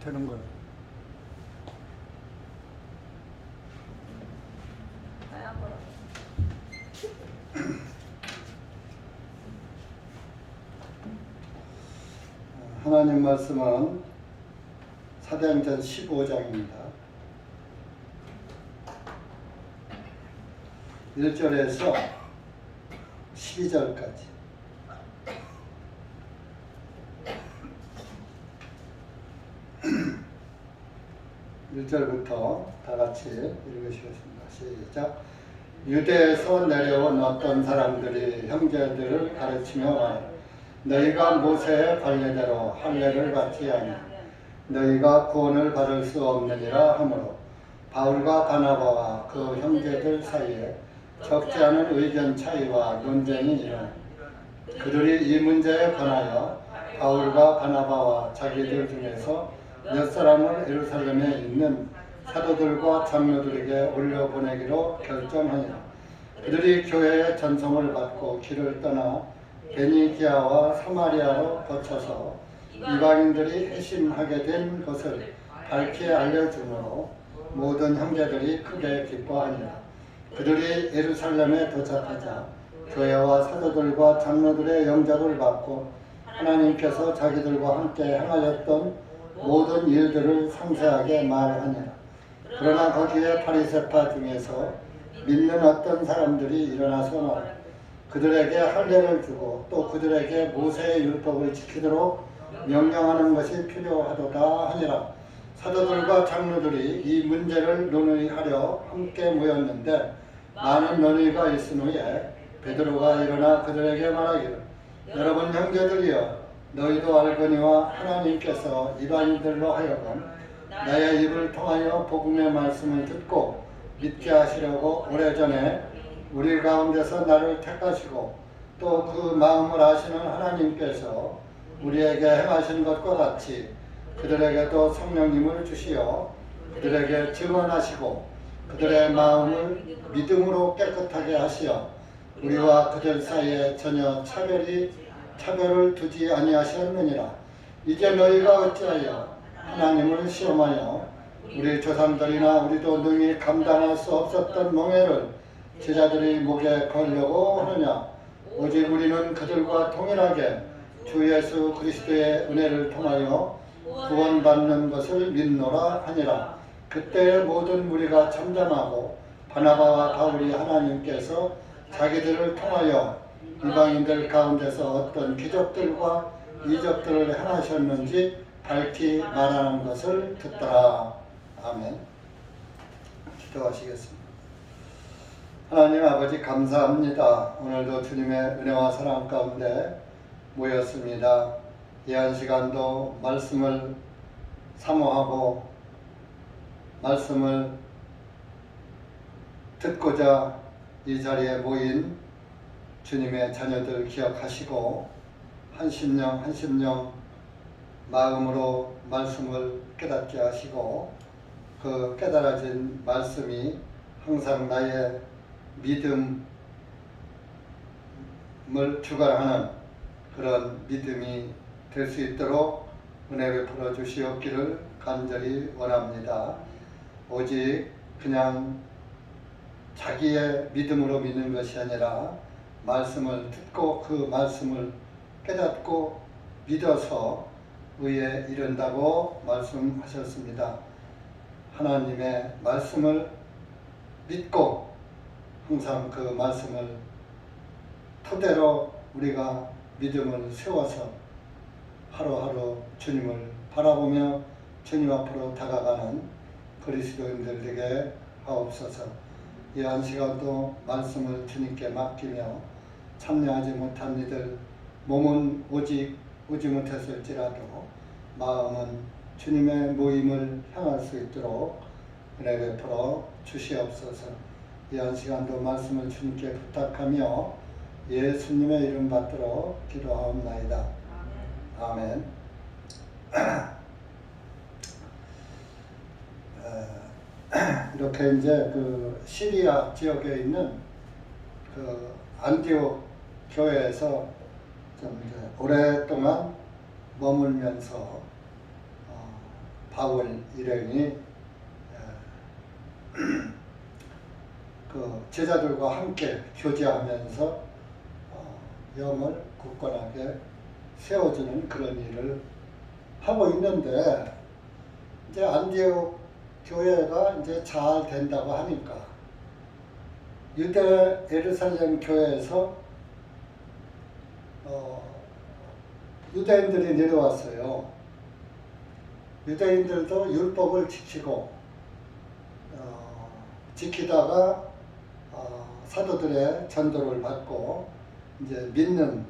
되는 거예요. 하나님 말씀은 사도행전 15장입니다. 1절에서 12절까지. 1절부터 다 같이 읽으시겠습니다. 시작. 유대에서 내려온 어떤 사람들이 형제들을 가르치며 말하되 너희가 모세의 관례대로 할례를 받지 아니 너희가 구원을 받을 수 없느니라 하므로 바울과 바나바와 그 형제들 사이에 적지 않은 의견 차이와 논쟁이 일어나 그들이 이 문제에 관하여 바울과 바나바와 자기들 중에서 몇 사람을 예루살렘에 있는 사도들과 장로들에게 올려보내기로 결정하니라. 그들이 교회의 전송을 받고 길을 떠나 베니기아와 사마리아로 거쳐서 이방인들이 회심하게 된 것을 밝히 알려주므로 모든 형제들이 크게 기뻐하니라. 그들이 예루살렘에 도착하자 교회와 사도들과 장로들의 영접을 받고 하나님께서 자기들과 함께 행하셨던 모든 일들을 상세하게 말하니라. 그러나 거기에 바리새파 중에서 믿는 어떤 사람들이 일어나서 말하되 그들에게 할례를 주고 또 그들에게 모세의 율법을 지키도록 명령하는 것이 필요하도다 하니라. 사도들과 장로들이 이 문제를 논의하려 함께 모였는데 많은 논의가 있은 후에 베드로가 일어나 그들에게 말하기를 여러분 형제들이여 너희도 알거니와 하나님께서 이방인들로 하여금 나의 입을 통하여 복음의 말씀을 듣고 믿게 하시려고 오래전에 우리 가운데서 나를 택하시고 또 그 마음을 아시는 하나님께서 우리에게 행하신 것과 같이 그들에게도 성령님을 주시어 그들에게 증언하시고 그들의 마음을 믿음으로 깨끗하게 하시어 우리와 그들 사이에 전혀 차별을 두지 아니하셨느니라. 이제 너희가 어찌하여 하나님을 시험하여 우리 조상들이나 우리도 능히 감당할 수 없었던 몽해를 제자들이 목에 걸려고 하느냐. 오직 우리는 그들과 동일하게 주 예수 그리스도의 은혜를 통하여 구원받는 것을 믿노라 하니라. 그때의 모든 무리가 잠잠하고 바나바와 바울이 하나님께서 자기들을 통하여 이방인들 가운데서 어떤 기적들과 이적들을 행하셨는지 밝히 말하는 것을 듣더라. 아멘. 기도하시겠습니다. 하나님 아버지 감사합니다. 오늘도 주님의 은혜와 사랑 가운데 모였습니다. 이 한 시간도 말씀을 사모하고 말씀을 듣고자 이 자리에 모인 주님의 자녀들 기억하시고 한 심령 마음으로 말씀을 깨닫게 하시고 그 깨달아진 말씀이 항상 나의 믿음을 주관하는 그런 믿음이 될 수 있도록 은혜 베풀어 주시옵기를 간절히 원합니다. 오직 그냥 자기의 믿음으로 믿는 것이 아니라 말씀을 듣고 그 말씀을 깨닫고 믿어서 의에 이른다고 말씀하셨습니다. 하나님의 말씀을 믿고 항상 그 말씀을 토대로 우리가 믿음을 세워서 하루하루 주님을 바라보며 주님 앞으로 다가가는 그리스도인들 되게 하옵소서. 이 한 시간도 말씀을 주님께 맡기며 참여하지 못한 이들 몸은 오지 못했을지라도 마음은 주님의 모임을 향할 수 있도록 은혜 베풀어 주시옵소서. 이 한 시간도 말씀을 주님께 부탁하며 예수님의 이름 받들어 기도하옵나이다. 아멘. 이렇게 이제 그 시리아 지역에 있는 그 안디옥 교회에서 좀 이제 오랫동안 머물면서 바울 일행이 그 제자들과 함께 교제하면서 영을 굳건하게 세워주는 그런 일을 하고 있는데, 이제 안디옥 교회가 이제 잘 된다고 하니까 유대 예루살렘 교회에서 유대인들이 내려왔어요. 유대인들도 율법을 지키다가 사도들의 전도를 받고 이제 믿는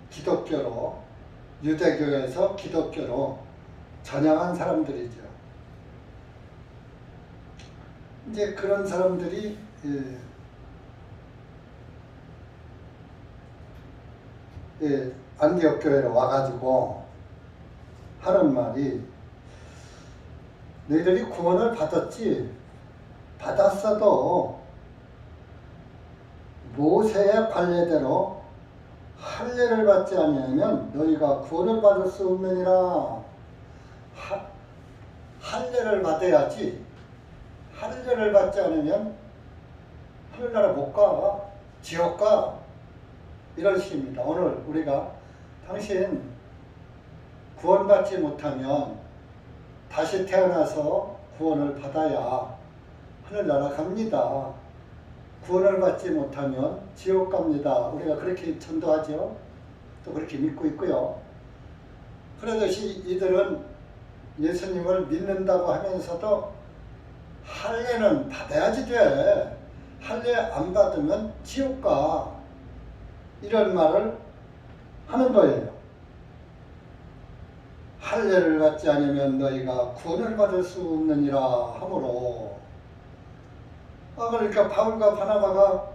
기독교로, 유대교에서 기독교로 전향한 사람들이죠. 이제 그런 사람들이 안디옥 교회에 와가지고 하는 말이, 너희들이 구원을 받았어도 모세의 관례대로 할례를 받지 아니하면 너희가 구원을 받을 수 없느니라. 할례를 받아야지. 할례를 받지 않으면 하늘나라 못 가, 지옥 가, 이런 식입니다. 오늘 우리가 당신 구원받지 못하면 다시 태어나서 구원을 받아야 하늘나라 갑니다. 구원을 받지 못하면 지옥 갑니다. 우리가 그렇게 전도하죠. 또 그렇게 믿고 있고요. 그러듯이 이들은 예수님을 믿는다고 하면서도 할례는 받아야지 돼. 할례 안 받으면 지옥 가. 이런 말을 하는 거예요. 할례를 받지 않으면 너희가 구원을 받을 수 없느니라 하므로, 그러니까 바울과 바나바가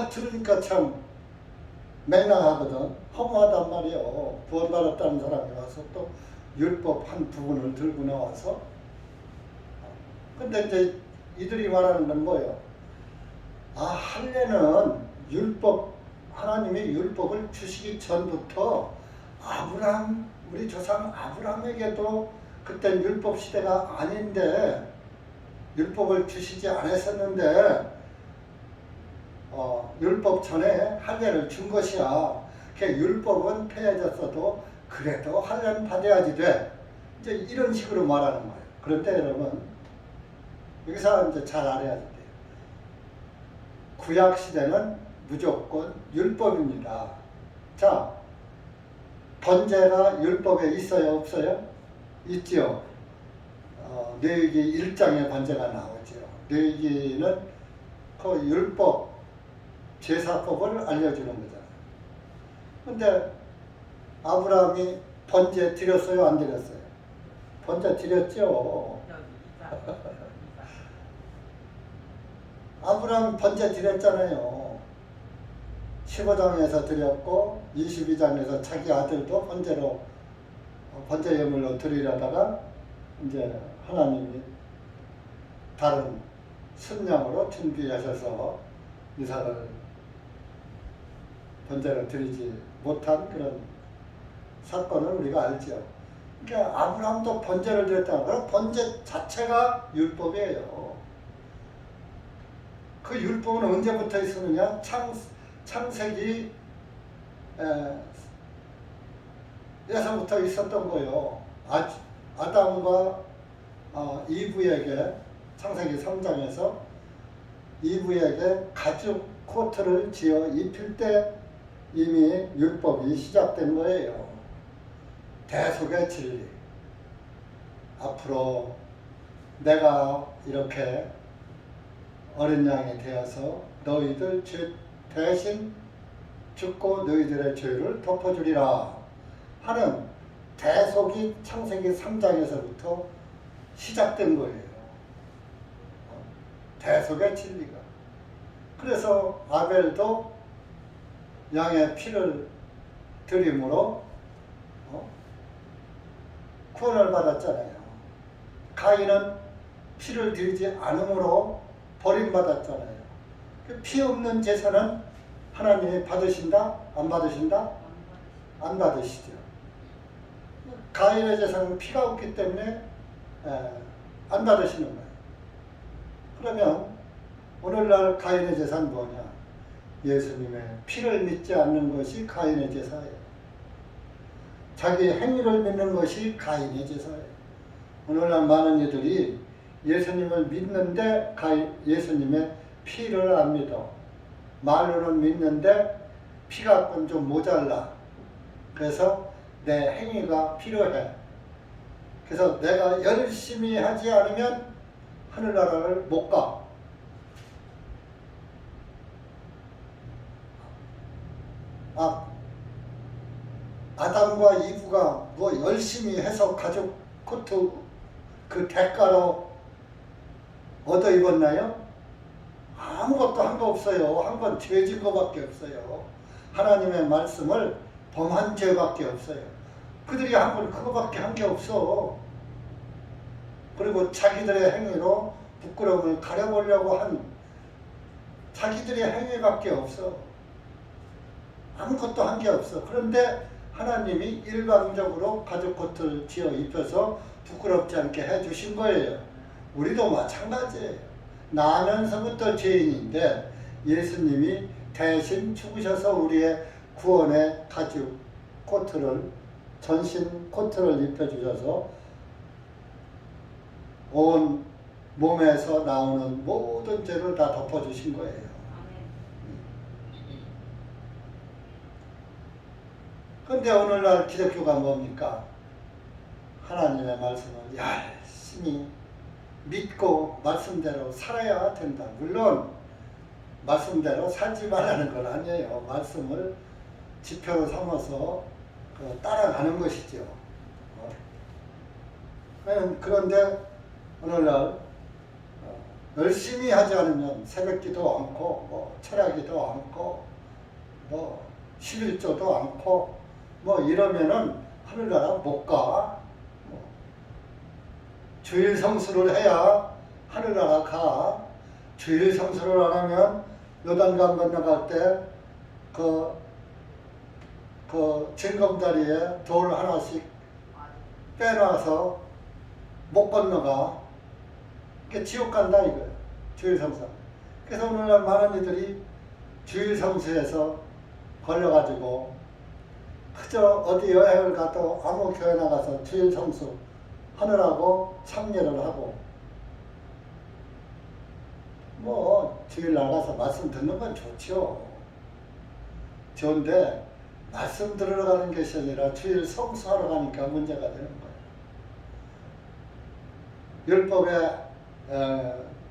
들으니까 참 맹랑하거든. 허무하단 말이에요. 구원받았다는 사람이 와서 또 율법 한 부분을 들고 나와서. 근데 이제 이들이 말하는 건 뭐예요? 할례는 하나님이 율법을 주시기 전부터 우리 조상 아브라함에게도 그땐 율법 시대가 아닌데, 율법을 주시지 않았었는데 율법 전에 할례를 준 것이야. 율법은 폐해졌어도 그래도 할례는 받아야지 돼. 이제 이런 식으로 말하는 거예요. 그런데 여러분, 여기서 이제 잘 알아야 돼요. 구약 시대는 무조건 율법입니다. 자, 번제가 율법에 있어요, 없어요? 있지요. 레위기 1장에 번제가 나오죠. 레위기는 그 율법, 제사법을 알려주는 거잖아요. 근데 아브라함이 번제 드렸어요, 안 드렸어요? 번제 드렸죠. 아브라함 번제 드렸잖아요. 15장에서 드렸고 22장에서 자기 아들도 번제 예물로 드리려다가 이제 하나님이 다른 순양으로 준비하셔서 이삭을 번제로 드리지 못한 그런 사건을 우리가 알죠. 그러니까 아브라함도 번제를 드렸다. 그럼 번제 자체가 율법이에요. 그 율법은 언제부터 있었느냐? 창세기 에서부터 있었던 거예요. 아담과 이브에게, 창세기 3장에서 이브에게 가죽 코트를 지어 입힐 때 이미 율법이 시작된 거예요. 대속의 진리. 앞으로 내가 이렇게 어린 양이 되어서 너희들 죄 대신 죽고 너희들의 죄를 덮어주리라 하는 대속이 창세기 3장에서부터 시작된 거예요. 대속의 진리가. 그래서 아벨도 양의 피를 드림으로 구원을 받았잖아요. 가인은 피를 드리지 않음으로 버림받았잖아요. 피 없는 제사는 하나님이 받으신다? 안 받으신다? 안 받으시죠. 가인의 제사는 피가 없기 때문에 안 받으시는 거예요. 그러면 오늘날 가인의 제사는 뭐냐? 예수님의 피를 믿지 않는 것이 가인의 제사예요. 자기 행위를 믿는 것이 가인의 제사예요. 오늘날 많은 이들이 예수님을 믿는데 예수님의 피를 안 믿어. 말로는 믿는데 피가 좀 모자라. 그래서 내 행위가 필요해. 그래서 내가 열심히 하지 않으면 하늘나라를 못 가. 아담과 이브가 뭐 열심히 해서 가죽 코트 그 대가로 얻어 입었나요? 아무것도 한 거 없어요. 한 건 죄진 거밖에 없어요. 하나님의 말씀을 범한 죄밖에 없어요. 그들이 한 건 그거밖에 한 게 없어. 그리고 자기들의 행위로 부끄러움을 가려보려고 한 자기들의 행위밖에 없어. 아무것도 한 게 없어. 그런데 하나님이 일방적으로 가죽 코트를 지어 입혀서 부끄럽지 않게 해주신 거예요. 우리도 마찬가지예요. 나면서부터 죄인인데 예수님이 대신 죽으셔서 우리의 구원의 가죽 코트를 전신 코트를 입혀주셔서 온 몸에서 나오는 모든 죄를 다 덮어주신 거예요. 그런데 오늘날 기독교가 뭡니까? 하나님의 말씀을 열심히 믿고 말씀대로 살아야 된다. 물론 말씀대로 살지 말라는 건 아니에요. 말씀을 지표로 삼아서 따라가는 것이죠. 그런데 오늘날 열심히 하지 않으면 새벽기도 않고 철야기도 않고 11조도 않고 이러면은 하늘나라 못 가. 주일 성수를 해야 하늘나라 가. 주일 성수를 안 하면 요단강 건너갈 때 그 징검다리에 돌 하나씩 빼놔서 못 건너가. 그게 지옥 간다 이거예요. 주일 성수. 그래서 오늘날 많은 이들이 주일 성수에서 걸려가지고 그저 어디 여행을 가도 아무 교회 나가서 주일 성수 하느라고 참여를 하고 주일 나가서 말씀 듣는 건 좋죠. 좋은데 말씀 들으러 가는 것이 아니라 주일 성수하러 가니까 문제가 되는 거예요. 율법에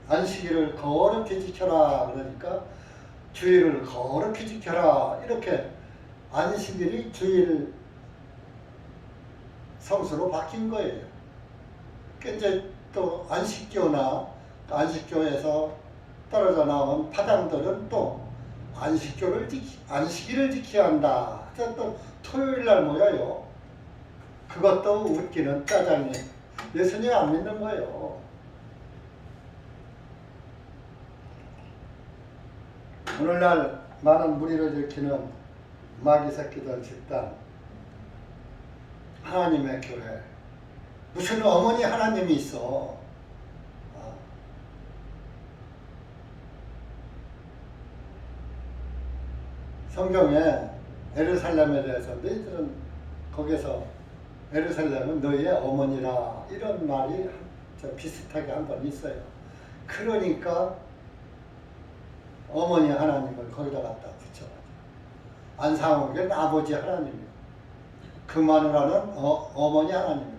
안식일을 거룩히 지켜라 그러니까 주일을 거룩히 지켜라 이렇게 안식일이 주일 성수로 바뀐 거예요. 이제 또 안식교나 안식교에서 떨어져 나온 파당들은 또 안식일을 지켜야 한다. 또 토요일 날 모여요. 그것도 웃기는 짜장이 예수님 안 믿는 거예요. 오늘날 많은 무리를 일으키는 마귀 새끼들 집단 하나님의 교회 무슨 어머니 하나님이 있어. 성경에 예루살렘에 대해서 너희들은 거기서 예루살렘은 너희의 어머니라 이런 말이 비슷하게 한 번 있어요. 그러니까 어머니 하나님을 거기다 갖다 붙여가지고 안상욱은 아버지 하나님이고 그 마누라는 어머니 하나님이고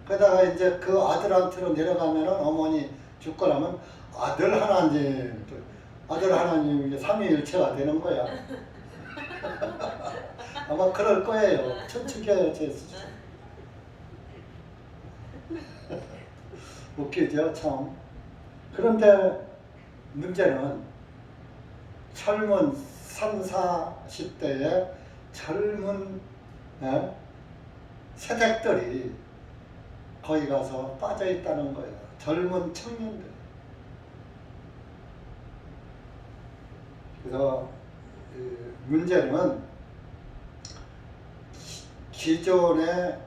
그러다가 이제 그 아들한테로 내려가면은 어머니 죽고 나면 아들 하나님 이제 삼위일체가 되는 거야. 아마 그럴 거예요. 천추교회 제수. 웃기죠, 참. 그런데 문제는 젊은 30-40대의 젊은 세댁들이 거기 가서 빠져 있다는 거예요. 젊은 청년들. 그래서 문제는 기존의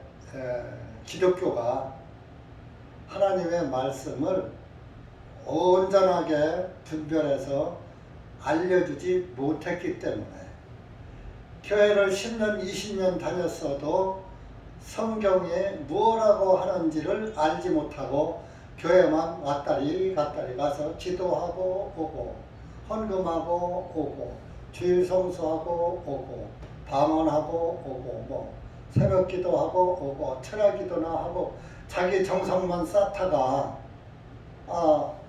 기독교가 하나님의 말씀을 온전하게 분별해서 알려주지 못했기 때문에 교회를 10년, 20년 다녔어도 성경에 뭐라고 하는지를 알지 못하고 교회만 왔다리 갔다리 가서 기도하고 오고 헌금하고 오고 주일 성수하고 오고 방언하고 오고 뭐 새벽 기도하고 오고 철야 기도나 하고 자기 정성만 쌓다가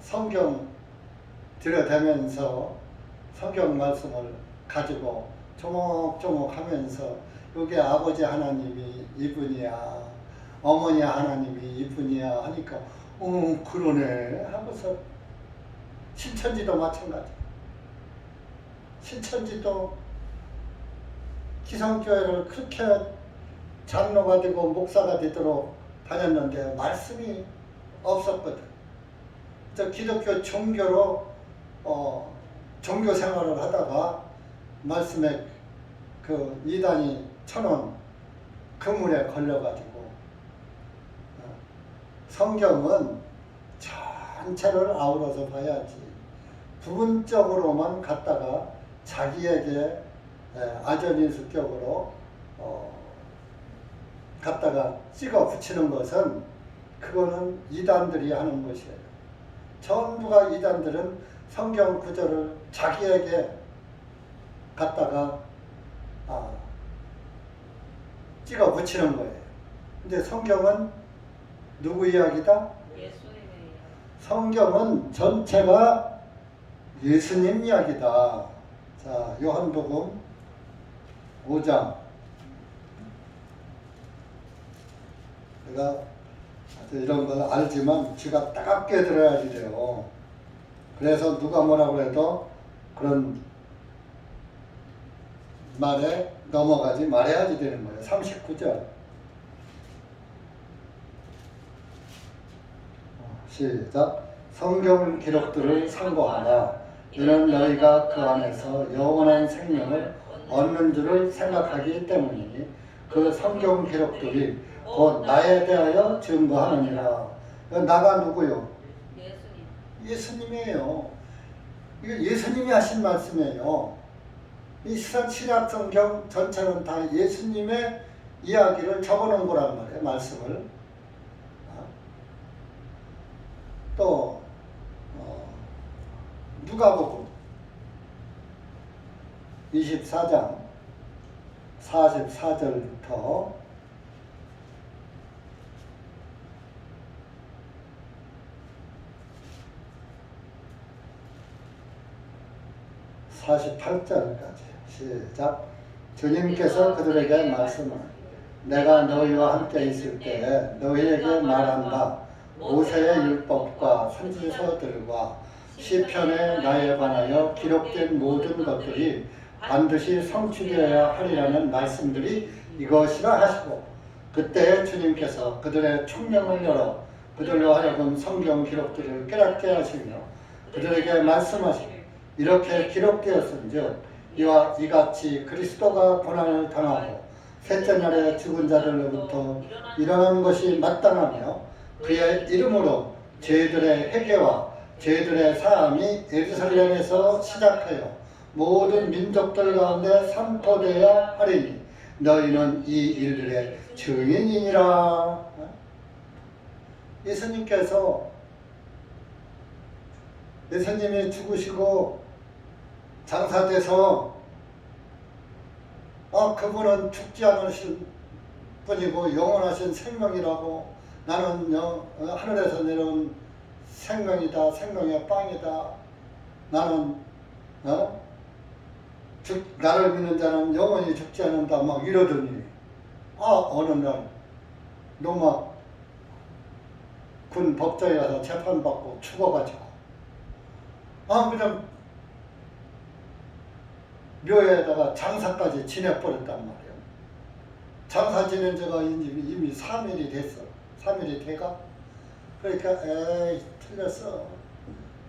성경 들여대면서 성경 말씀을 가지고 조목조목 하면서 여기 아버지 하나님이 이분이야 어머니 하나님이 이분이야 하니까 그러네 하고서 신천지도 마찬가지. 신천지도 기성교회를 그렇게 장로가 되고 목사가 되도록 다녔는데 말씀이 없었거든. 그래서 기독교 종교로 종교 생활을 하다가 말씀에 그 이단이 쳐놓은 그물에 걸려가지고 성경은 전체를 아우러서 봐야지 부분적으로만 갖다가 자기에게 아전인수격으로 갖다가 찍어 붙이는 것은 그거는 이단들이 하는 것이에요. 전부가 이단들은 성경 구절을 자기에게 갖다가 찍어 붙이는 거예요. 근데 성경은 누구 이야기다? 예수님의 성경은 전체가 예수님 이야기다. 자, 요한복음 5장. 내가 이런 걸 알지만 귀가 따갑게 들어야지 돼요. 그래서 누가 뭐라고 해도 그런 말에 넘어가지 말아야지 되는 거예요. 39절. 시작. 성경 기록들을 상고하라. 이는 너희가 그 안에서 영원한 생명을 얻는 줄을 생각하기 때문이니 그 성경 기록들이 곧 나에 대하여 증거하느니라. 나가 누구요? 예수님. 예수님이에요. 이거 예수님이 하신 말씀이에요. 이 신약 성경 전체는 다 예수님의 이야기를 적어놓은 거란 말이에요. 말씀을. 또 누가복음 24장 44절부터 48절까지 시작. 주님께서 그들에게 말씀하시되 내가 너희와 함께 있을 때에 너희에게 말한 바 모세의 율법과 선지서들과 시편에 나에 관하여 기록된 모든 것들이 반드시 성취되어야 하리라는 말씀들이 이것이라 하시고 그때 주님께서 그들의 총명을 열어 그들로 하여금 성경 기록들을 깨닫게 하시며 그들에게 말씀하시고 이렇게 기록되었은즉 이와 이같이 그리스도가 고난을 당하고 셋째 날에 죽은 자들로부터 일어난 것이 마땅하며 그의 이름으로 죄들의 회개와 죄들의 사함이 예루살렘에서 시작하여 모든 민족들 가운데 선포되어야 하리니 너희는 이 일들의 증인이니라. 예수님이 죽으시고 장사돼서 그분은 죽지 않으신 분이고 영원하신 생명이라고 나는 하늘에서 내려온 생명이다. 생명의 빵이다. 나는 나를 믿는 자는 영원히 죽지 않는다. 막 이러더니 어느 날 로마 군 법정에 가서 재판받고 죽어가지고 그냥 묘에다가 장사까지 지내버렸단 말이에요. 장사 지낸 지가 이미 3일이 됐어. 3일이 돼가? 그러니까 에이 틀렸어.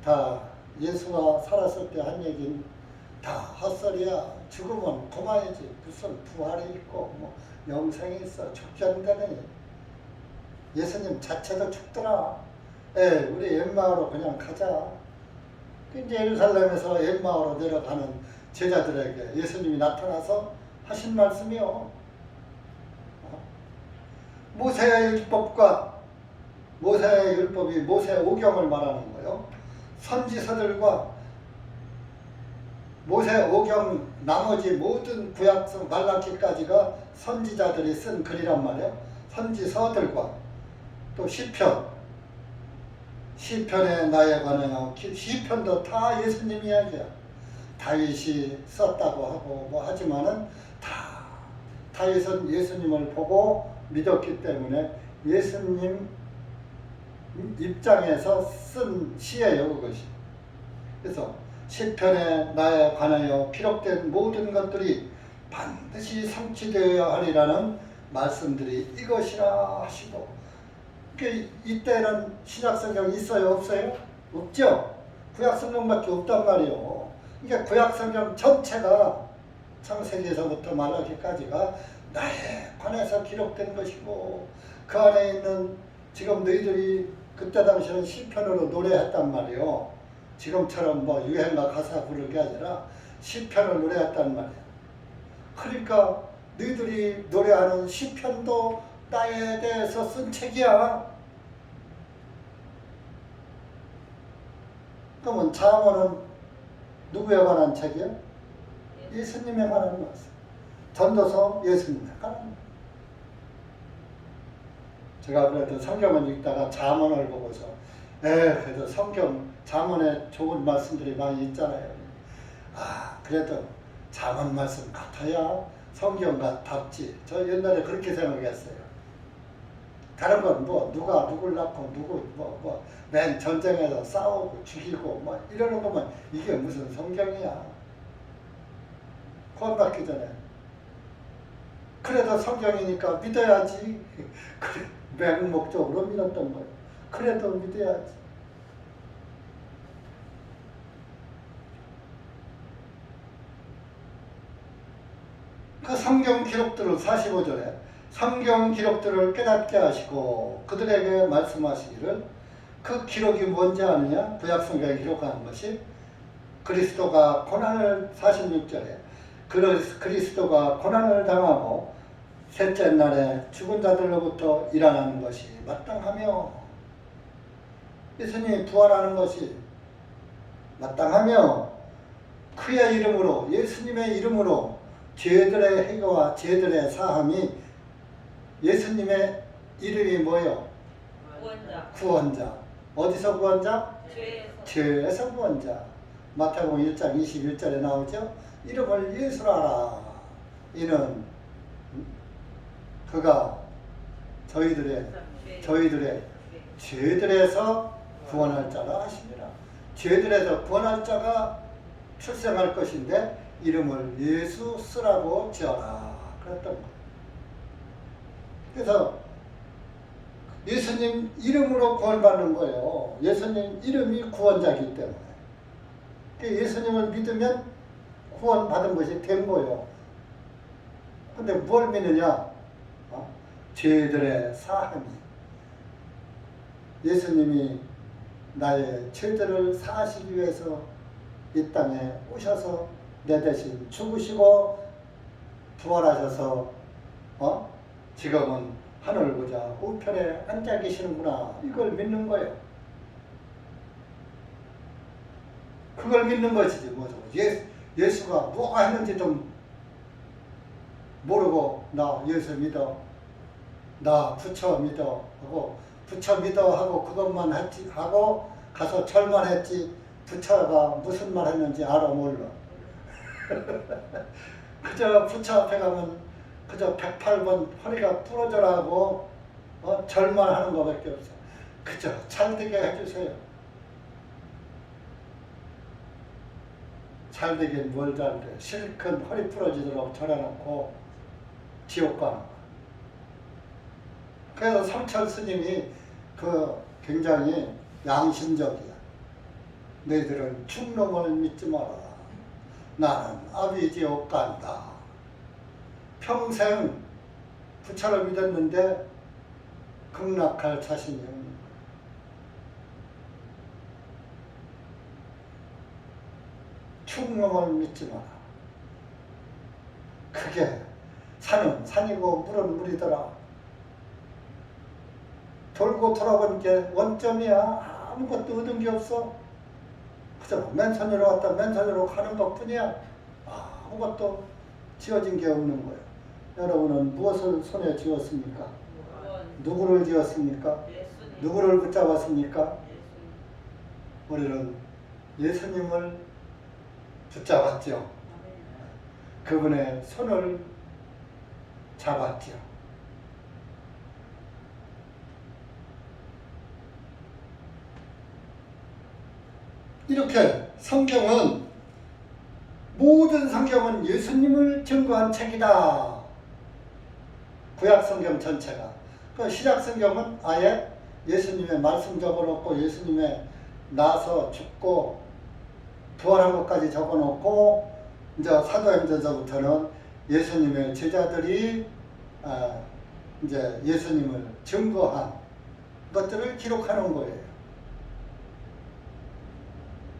다 예수가 살았을 때 한 얘기는 다 헛소리야. 죽으면 그만이지. 무슨 부활이 있고 뭐 영생이 있어. 죽지 않는다더니 예수님 자체도 죽더라. 우리 엠마오로 그냥 가자. 이제 예루살렘에서 엠마오로 내려가는 제자들에게 예수님이 나타나서 하신 말씀이요. 모세의 율법과 모세의 율법이 모세의 오경을 말하는 거예요. 선지서들과 모세 오경 나머지 모든 구약성 말라기까지가 선지자들이 쓴 글이란 말이에요. 선지서들과 또 시편에 나에 관하여 시편도 다 예수님 이야기야. 다윗이 썼다고 하고 뭐 하지만은 다윗은 예수님을 보고 믿었기 때문에 예수님 입장에서 쓴 시예요, 그것이. 그래서 시편에 나에 관하여 기록된 모든 것들이 반드시 성취되어야 하리라는 말씀들이 이것이라 하시고, 이때는 신약성경이 있어요, 없어요? 없죠? 구약성경밖에 없단 말이에요. 그러니까 구약성경 전체가 창세기에서부터 말라기까지가 나에 관해서 기록된 것이고, 그 안에 있는 지금 너희들이 그때 당시에는 시편으로 노래했단 말이에요. 지금처럼 뭐 유행가 가사 부르는 게 아니라 시편을 노래했단 말이에요. 그러니까 너희들이 노래하는 시편도 나에 대해서 쓴 책이야. 그러면 잠언은 누구에 관한 책이요? 예수님에 관한 말씀. 전도서 예수님에 관한 말씀. 제가 그래도 성경을 읽다가 잠언을 보고서 그래도 성경 잠언에 좋은 말씀들이 많이 있잖아요. 그래도 잠언 말씀 같아야 성경 같았지. 저 옛날에 그렇게 생각했어요. 다른 건 뭐 누가 누굴 낳고 누구 맨 전쟁에서 싸우고 죽이고 뭐 이러는 거면 이게 무슨 성경이야. 구원받기 전에. 그래도 성경이니까 믿어야지. 그래, 맹목적으로 믿었던 거예요. 그래도 믿어야지. 그 성경 기록들을 45절에 성경 기록들을 깨닫게 하시고 그들에게 말씀하시기를, 그 기록이 뭔지 아느냐? 구약성경에 기록하는 것이 그리스도가 고난을 46절에 그리스도가 고난을 당하고 셋째 날에 죽은 자들로부터 일어나는 것이 마땅하며, 예수님이 부활하는 것이 마땅하며 그의 이름으로, 예수님의 이름으로 죄들의 해고와 죄들의 사함이, 예수님의 이름이 뭐예요? 구원자. 어디서 구원자? 죄에서 구원자. 마태복음 1장 21절에 나오죠. 이름을 예수라 하라. 이는 그가 저희들의 죄들에서 구원할 자라 하시니라. 죄들에서 구원할 자가 출생할 것인데 이름을 예수 쓰라고 지어라 그랬던 거예요. 그래서 예수님 이름으로 구원받는 거예요. 예수님 이름이 구원자이기 때문에. 예수님을 믿으면 구원받은 것이 된 거예요. 근데 뭘 믿느냐? 죄들의 사함이. 예수님이 나의 죄들을 사하시기 위해서 이 땅에 오셔서 내 대신 죽으시고 부활하셔서 지금은 하늘 보자 우편에 앉아 계시는구나. 이걸 믿는 거예요. 그걸 믿는 것이지 뭐. 예수가 뭐가 했는지도 모르고 나 예수 믿어, 나 부처 믿어 하고, 부처 믿어 하고 그것만 했지 하고 가서 절만 했지 부처가 무슨 말 했는지 알아 몰라. 그저 부처 앞에 가면 그저 108번 허리가 부러져라고 절만 하는 것밖에 없어. 그저 잘되게 해주세요. 잘되긴 뭘 잘돼. 실컷 허리 부러지도록 절해놓고 지옥 가는 거야. 그래서 삼천 스님이 굉장히 양심적이야. 너희들은 죽놈을 믿지 마라. 나는 아비지옥 간다. 평생 부처를 믿었는데 극락할 자신이 없는 거예요. 충명을 믿지 마라. 그게 산은 산이고 물은 물이더라. 돌고 돌아본 게 원점이야. 아무것도 얻은 게 없어. 그저 맨손으로 왔다 맨손으로 가는 것뿐이야. 아무것도 지어진 게 없는 거예요. 여러분은 무엇을 손에 쥐었습니까? 누구를 지었습니까? 예수님. 누구를 붙잡았습니까? 예수님. 우리는 예수님을 붙잡았죠. 아멘. 그분의 손을 잡았죠. 이렇게 성경은 모든 성경은 예수님을 증거한 책이다. 구약 성경 전체가. 그 시작 성경은 아예 예수님의 말씀 적어놓고 예수님의 나서 죽고 부활한 것까지 적어놓고 이제 사도행전서부터는 예수님의 제자들이 이제 예수님을 증거한 것들을 기록하는 거예요.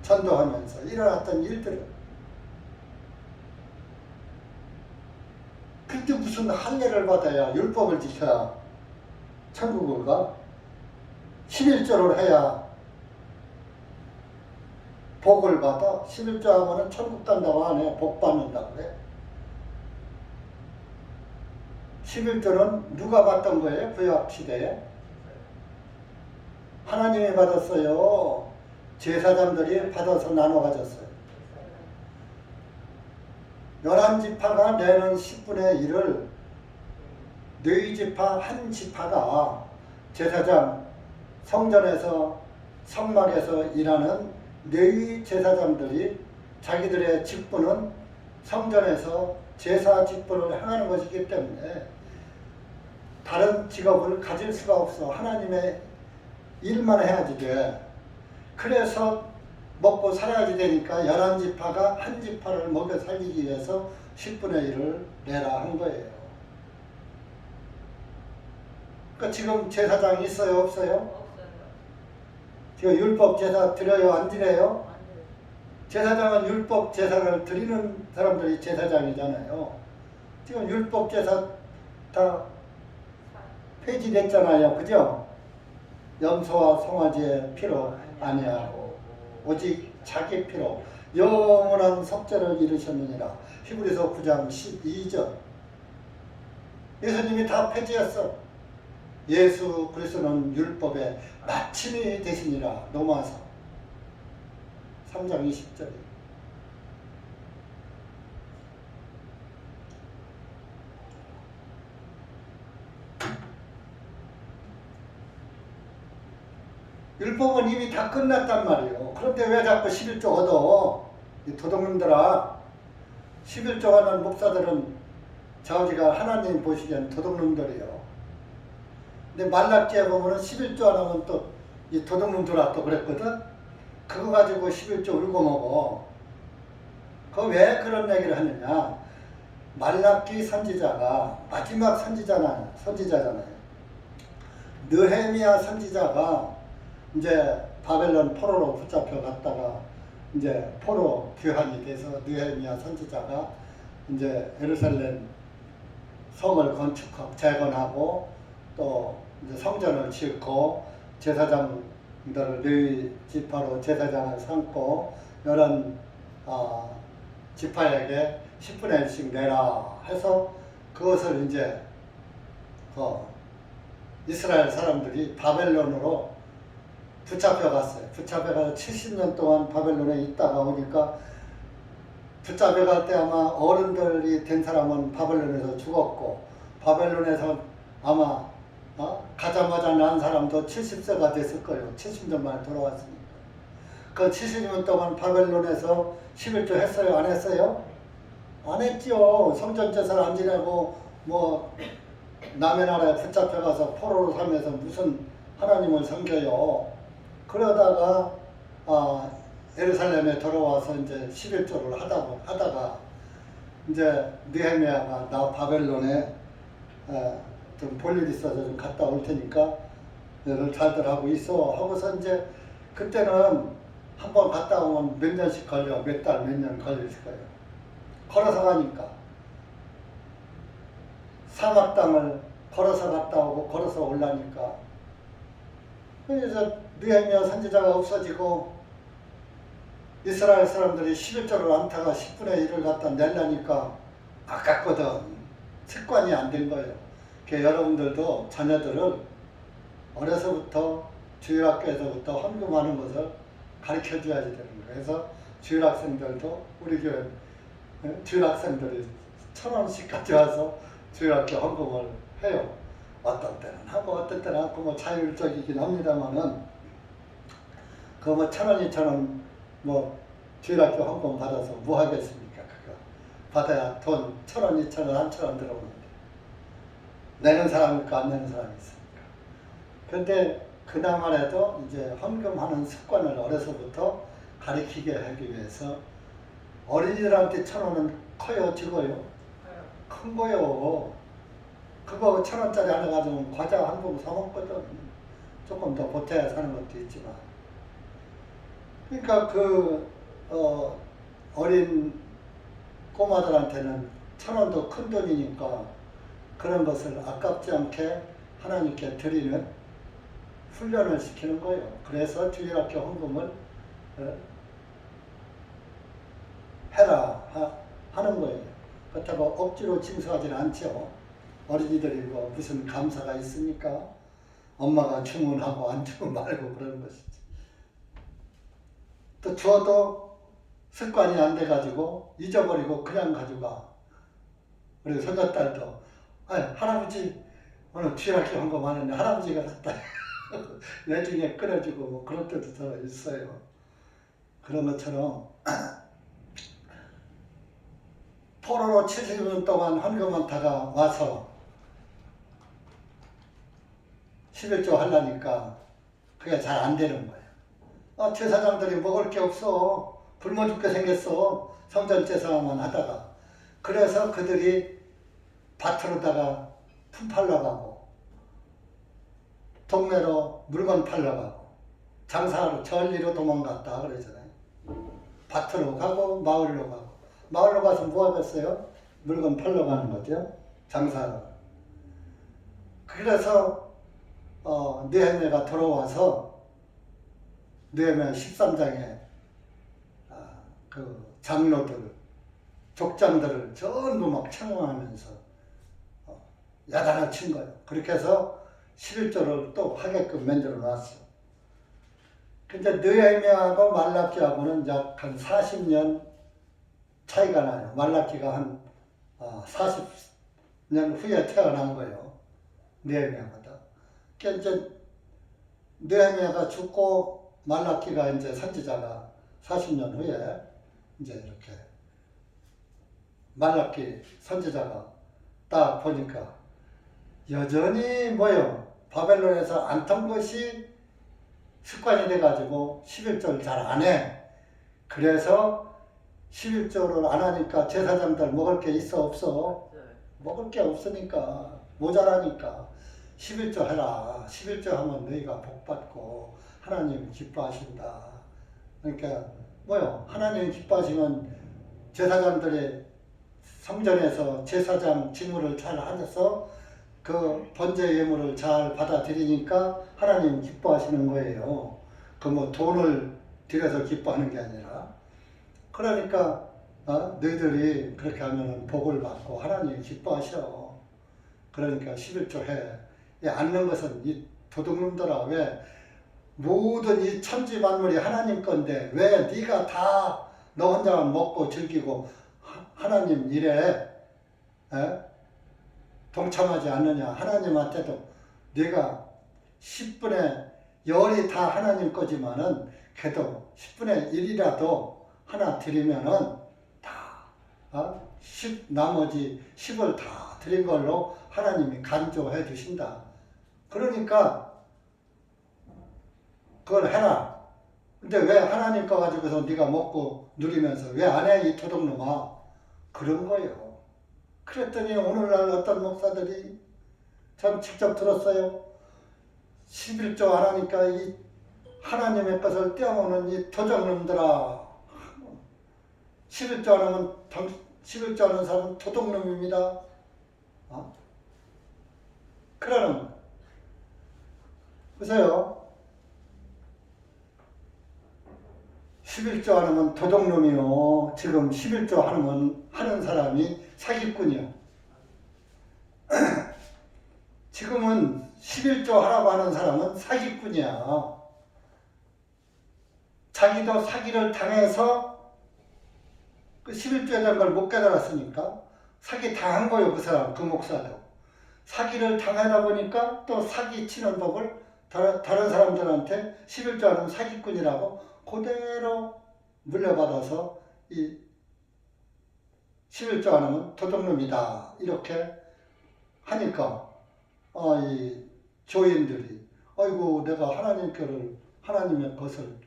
전도하면서 일어났던 일들을. 근데 무슨 할례를 받아야 율법을 지켜야 천국을 가? 11조를 해야 복을 받아? 11조 하면은 천국 간다고 하네. 복 받는다고 그래. 11조는 누가 받던 거예요? 구약 시대에? 하나님이 받았어요. 제사장들이 받아서 나눠 가졌어요. 11지파가 내는 10분의 1을 네 지파 한 지파가 제사장 성전에서 성막에서 일하는 레위 제사장들이 자기들의 직분은 성전에서 제사 직분을 행하는 것이기 때문에 다른 직업을 가질 수가 없어. 하나님의 일만 해야지 돼. 그래서 먹고 살아야지 되니까 11지파가 한 지파를 먹여 살리기 위해서 10분의 1을 내라 한 거예요. 그러니까 지금 제사장이 있어요? 없어요? 없어요. 지금 율법 제사 드려요? 안 드려요? 안 돼요. 제사장은 율법 제사를 드리는 사람들이 제사장이잖아요. 지금 율법 제사 다 폐지됐잖아요. 그죠? 염소와 송아지의 피로 아니하고 오직 자기 피로 영원한 속죄를 이루셨느니라. 히브리서 9장 12절. 예수님이 다 폐지했어. 예수 그리스도는 율법의 마침이 되시니라. 로마서 3장 20절. 율법은 이미 다 끝났단 말이에요. 그런데 왜 자꾸 11조 얻어? 이 도둑놈들아. 11조 하는 목사들은 저기가 하나님 보시기엔 도둑놈들이에요. 근데 말락지에 보면은 11조 안 하면 또 이 도둑놈들아 또 그랬거든? 그거 가지고 11조 울고 먹어. 그 왜 그런 얘기를 하느냐? 말라기 선지자가 마지막 선지자잖아요. 느헤미야 선지자가 이제 바벨론 포로로 붙잡혀 갔다가 이제 포로 귀환이 돼서 느헤미야 선지자가 이제 예루살렘 성을 건축하고 재건하고 또 이제 성전을 짓고 제사장들을 네 지파로 제사장을 삼고 11 지파에게 10분의 1씩 내라 해서 그것을 이제 이스라엘 사람들이 바벨론으로 붙잡혀 갔어요. 붙잡혀 가서 70년 동안 바벨론에 있다가 오니까 붙잡혀 갈 때 아마 어른들이 된 사람은 바벨론에서 죽었고 바벨론에서 아마 가자마자 난 사람도 70세가 됐을 거예요. 70년 만에 돌아왔으니까. 그 70년 동안 바벨론에서 11조 했어요? 안 했어요? 안 했죠. 성전 제사를 안 지내고 뭐 남의 나라에 붙잡혀 가서 포로로 살면서 무슨 하나님을 섬겨요. 그러다가 예루살렘에 돌아와서 이제 11조를 하다가 이제 느헤미야가 나 바벨론에 좀 볼일 있어서 좀 갔다 올 테니까 를 잘들 하고 있어. 하고서 이제 그때는 한 번 갔다 오면 몇 년씩 걸려. 몇 달, 몇 년 걸릴 거예요. 걸어서 가니까. 사막 땅을 걸어서 갔다 오고 걸어서 올라니까. 그래서 느헤미야 선지자가 없어지고 이스라엘 사람들이 11조를 안타가 10분의 1을 갖다 내려니까 아깝거든. 습관이 안 된 거예요. 그러니까 여러분들도 자녀들을 어려서부터 주일학교에서부터 헌금하는 것을 가르쳐 줘야지 되는 거예요. 그래서 주일학생들도 우리 교회 주일학생들이 1,000원씩 가져와서 주일학교 헌금을 해요. 어떤 때는 하고 어떤 때는 하고 뭐 자율적이긴 합니다만은 그 뭐 1,000원, 2,000원 뭐 주일학교 헌금 받아서 뭐 하겠습니까? 그거 받아야 돈 1,000원, 2,000원, 3,000원 들어오는데 내는 사람이 있고 안 내는 사람이 있으니까. 그런데 그나마라도 이제 헌금하는 습관을 어려서부터 가르치게 하기 위해서 어린이들한테 1,000원은 커요, 적어요? 큰 거요. 그거 1,000원짜리 하나 가지고 과자 한 봉 사 먹거든. 조금 더 보태야 사는 것도 있지만. 그러니까 어린 꼬마들한테는 1,000원도 큰 돈이니까 그런 것을 아깝지 않게 하나님께 드리는 훈련을 시키는 거예요. 그래서 주일학교 헌금을 해라 하는 거예요. 그렇다고 억지로 징수하지는 않죠. 어린이들이 뭐 무슨 감사가 있습니까? 엄마가 주문하고 안 주문 말고 그러는 것이지. 또 주어도 습관이 안 돼가지고 잊어버리고 그냥 가져가. 그리고 손녀딸도 할아버지 오늘 주일학교 헌금하는데 할아버지가 갔다 나중에 끓여주고 뭐 그런 때도 더 있어요. 그런 것처럼 포로로 70년 동안 헌금한다가 와서 11조 하려니까 그게 잘 안 되는 거예요. 제사장들이 먹을 게 없어. 굶어 죽게 생겼어. 성전 제사만 하다가. 그래서 그들이 밭으로다가 품 팔러 가고 동네로 물건 팔러 가고 장사하러 전리로 도망갔다 그러잖아요. 밭으로 가고 마을로 가고. 마을로 가서 뭐 하겠어요? 물건 팔러 가는 거죠. 장사하러. 그래서 느헤미야가 들어와서 느헤미야 13장에 그 장로들, 족장들을 전부 막 청원하면서 야단을 친 거예요. 그렇게 해서 11조를 또 하게끔 만들어 놨어. 근데 느헤미야하고 말라기하고는 약 한 40년 차이가 나요. 말라기가 한 40년 후에 태어난 거예요. 느헤미야보다. 그러니까 이제 느헤미야가 죽고 말라기가 이제 선지자가 40년 후에 이제 이렇게 말라기 선지자가 딱 보니까 여전히 뭐요? 바벨론에서 안 턴 것이 습관이 돼가지고 11조를 잘 안 해. 그래서 11조를 안 하니까 제사장들 먹을 게 있어 없어? 먹을 게 없으니까 모자라니까 11조 해라. 11조 하면 너희가 복받고 하나님 기뻐하신다. 그러니까 뭐요? 하나님 기뻐하시면 제사장들이 성전에서 제사장 직무를 잘 하셔서 그 번제 예물을 잘 받아들이니까 하나님 기뻐하시는 거예요. 그 뭐 돈을 들여서 기뻐하는 게 아니라. 그러니까 너희들이 그렇게 하면 복을 받고 하나님 기뻐하셔. 그러니까 11조 해. 앉는 것은 이 도둑놈들아 왜 모든 이 천지 만물이 하나님 건데 왜 네가 다 너 혼자만 먹고 즐기고 하나님 일에 동참하지 않느냐. 하나님한테도 네가 10분의 10이 다 하나님 거지만은 그래도 10분의 1이라도 하나 드리면은 다 10 나머지 10을 다 드린 걸로 하나님이 간조해 주신다. 그러니까 그걸 해라. 근데 왜 하나님 거 가지고서 네가 먹고 누리면서 왜 안 해? 이 도둑놈아. 그런 거예요. 그랬더니 오늘날 어떤 목사들이 전 직접 들었어요. 11조 안 하니까 이 하나님의 것을 떼어먹는 이 도적놈들아. 11조 안 하면 11조 하는 사람은 도둑놈입니다. 어? 그러는 보세요. 11조 안 하면 도둑놈이요. 지금 11조 하는 사람이 사기꾼이요. 지금은 11조 하라고 하는 사람은 사기꾼이야. 자기도 사기를 당해서 그 11조에 대한 걸 못 깨달았으니까 사기 당한 거예요. 그 사람, 그 목사도. 사기를 당하다 보니까 또 사기 치는 법을 다른 사람들한테 11조 하는 사기꾼이라고 그대로 물려받아서 이 11조 안 하면 도둑놈이다. 이렇게 하니까 이 교인들이 아이고 내가 하나님의 것을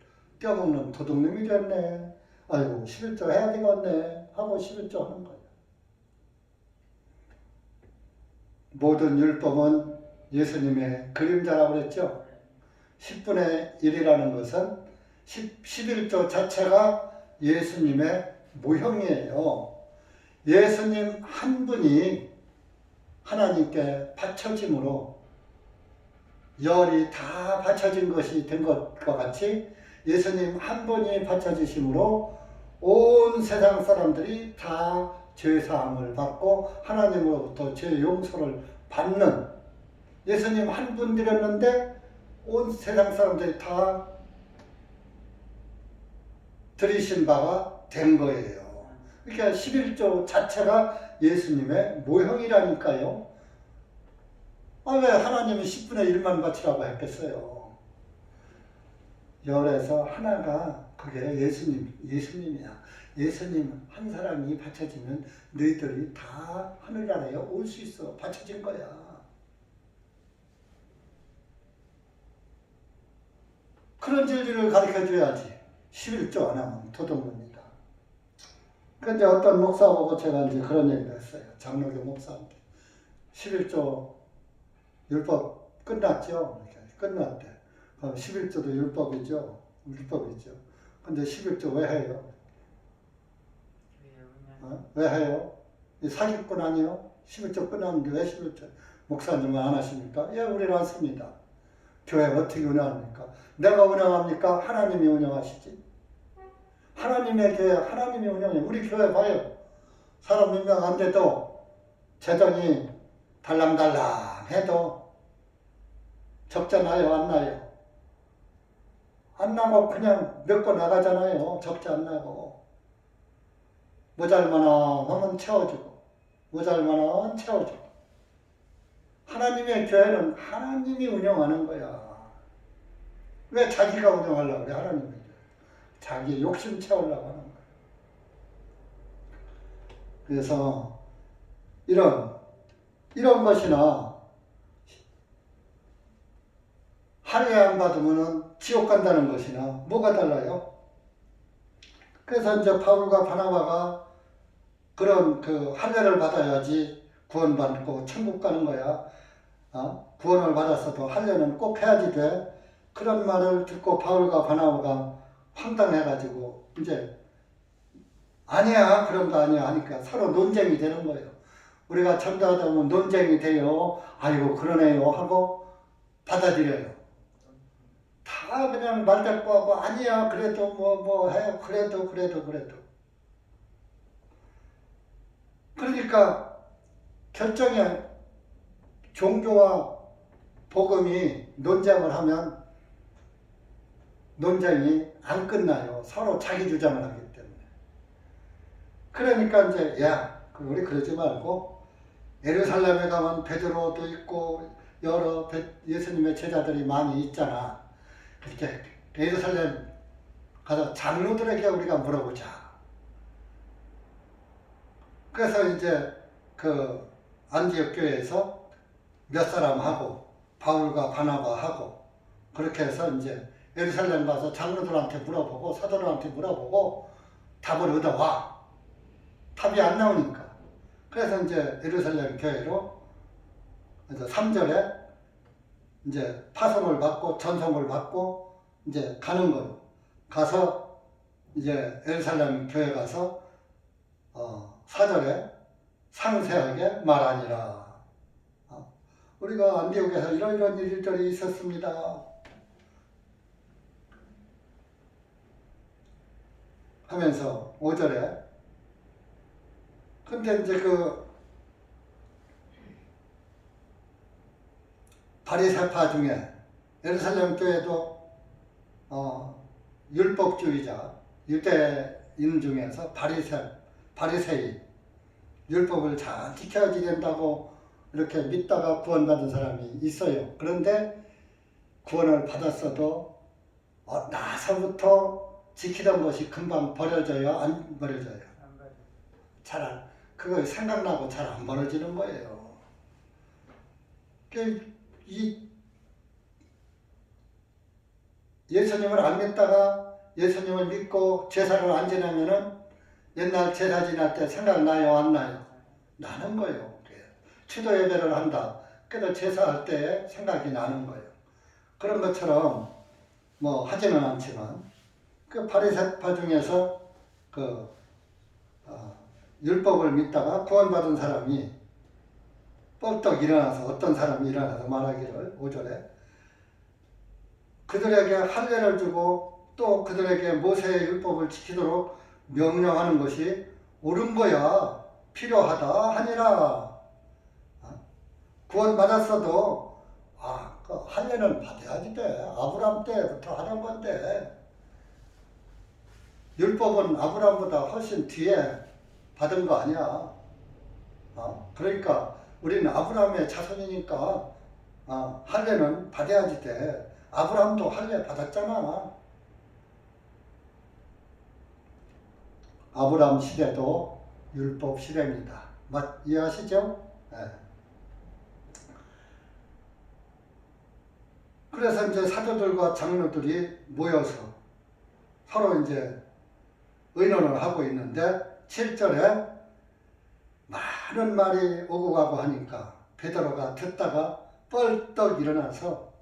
떼어먹는 도둑놈이 됐네. 아이고 11조 해야 되겠네 하고 11조 하는 거예요. 모든 율법은 예수님의 그림자라고 그랬죠. 10분의 1이라는 것은 11조 자체가 예수님의 모형이에요. 예수님 한 분이 하나님께 바쳐짐으로 열이 다 바쳐진 것이 된 것과 같이 예수님 한 분이 바쳐지심으로 온 세상 사람들이 다 죄사함을 받고 하나님으로부터 죄 용서를 받는 예수님 한 분 드렸는데 온 세상 사람들이 다 드리신 바가 된 거예요. 그러니까 11조 자체가 예수님의 모형이라니까요. 왜 하나님이 10분의 1만 바치라고 했겠어요. 열에서 하나가 그게 예수님이야. 예수님 한 사람이 바쳐지면 너희들이 다 하늘나라에 올 수 있어. 바쳐진 거야. 그런 진리를 가르쳐줘야지. 11조 안 하면 도둑놈이다. 근데 어떤 목사 보고 제가 이제 그런 얘기를 했어요. 장로교 목사한테. 11조 율법 끝났죠? 끝났대. 그럼 11조도 율법이죠? 율법이죠. 근데 11조 왜 해요? 왜 해요? 사기꾼 아니요? 11조 끝났는데 왜 11조? 목사님은 안 하십니까? 예, 우리는 않습니다. 교회 어떻게 운영합니까? 내가 운영합니까? 하나님이 운영하시지. 하나님의 교회, 하나님이 운영해. 우리 교회 봐요. 사람 몇 명 안 돼도 재정이 달랑달랑 해도 적자 나요? 안 나요? 안 나고 그냥 먹고 나가잖아요. 적자 안 나고. 모자랄만한 하면 채워주고 모자랄만한 채워주고. 하나님의 교회는 하나님이 운영하는 거야. 왜 자기가 운영하려고 그래? 하나님이. 자기 욕심 채우려고 하는 거야. 그래서 이런 것이나 할례 안 받으면 지옥 간다는 것이나 뭐가 달라요? 그래서 이제 바울과 바나바가 그런 그 할례를 받아야지 구원받고 천국 가는 거야. 구원을 받았어도 할례는 꼭 해야지 돼. 그런 말을 듣고 바울과 바나바가 황당해가지고 이제 아니야 그런 거 아니야 하니까 서로 논쟁이 되는 거예요. 우리가 전도하다 보면 논쟁이 돼요. 아이고 그러네요 하고 받아들여요. 다 그냥 말대꾸하고 아니야 그래도 뭐 해요. 그래도 그러니까 결정에 종교와 복음이 논쟁을 하면 논쟁이 안 끝나요. 서로 자기 주장을 하기 때문에. 그러니까 이제 우리 그러지 말고 예루살렘에 가면 베드로도 있고 여러 예수님의 제자들이 많이 있잖아. 이렇게 예루살렘 가서 장로들에게 우리가 물어보자. 그래서 이제 그 안디옥 교회에서 몇 사람하고 바울과 바나바하고 그렇게 해서 이제 예루살렘 가서 장로들한테 물어보고 사도들한테 물어보고 답을 얻어와. 답이 안 나오니까. 그래서 이제 예루살렘 교회로 그래서 3절에 이제 파송을 받고 전송을 받고 이제 가는 거예요. 가서 이제 예루살렘 교회 가서 사절에 상세하게 말하니라. 우리가 안디옥에서 이런 일들이 있었습니다 하면서 5절에 근데 이제 그 바리새파 중에 예루살렘 교회도 율법주의자 유대인 중에서 바리새인 율법을 잘 지켜야 된다고 이렇게 믿다가 구원받은 사람이 있어요. 그런데 구원을 받았어도 나서부터 지키던 것이 금방 버려져요? 안 버려져요? 그거 생각나고 잘 안 버려지는 거예요. 예수님을 안 믿다가 예수님을 믿고 제사를 안 지내면은 옛날 제사 지낼 때 생각나요? 안 나요? 나는 거예요. 추도 예배를 한다. 그래도 제사할 때 생각이 나는 거예요. 그런 것처럼 뭐 하지는 않지만 그 바리새파 중에서 율법을 믿다가 구원받은 사람이 뻘떡 일어나서 어떤 사람이 일어나서 말하기를 5절에 그들에게 할례를 주고 또 그들에게 모세의 율법을 지키도록 명령하는 것이 옳은 거야 필요하다 하니라. 구원받았어도 그 할례는 받아야지 돼. 아브라함 때부터 하는 건데 율법은 아브라함보다 훨씬 뒤에 받은 거 아니야. 그러니까 우리는 아브라함의 자손이니까 할례는 받아야지 돼. 아브라함도 할례 받았잖아. 아브라함 시대도 율법 시대입니다. 이해하시죠? 네. 그래서 이제 사도들과 장로들이 모여서 서로 이제 의논을 하고 있는데 7절에 많은 말이 오고 가고 하니까 베드로가 듣다가 뻘떡 일어나서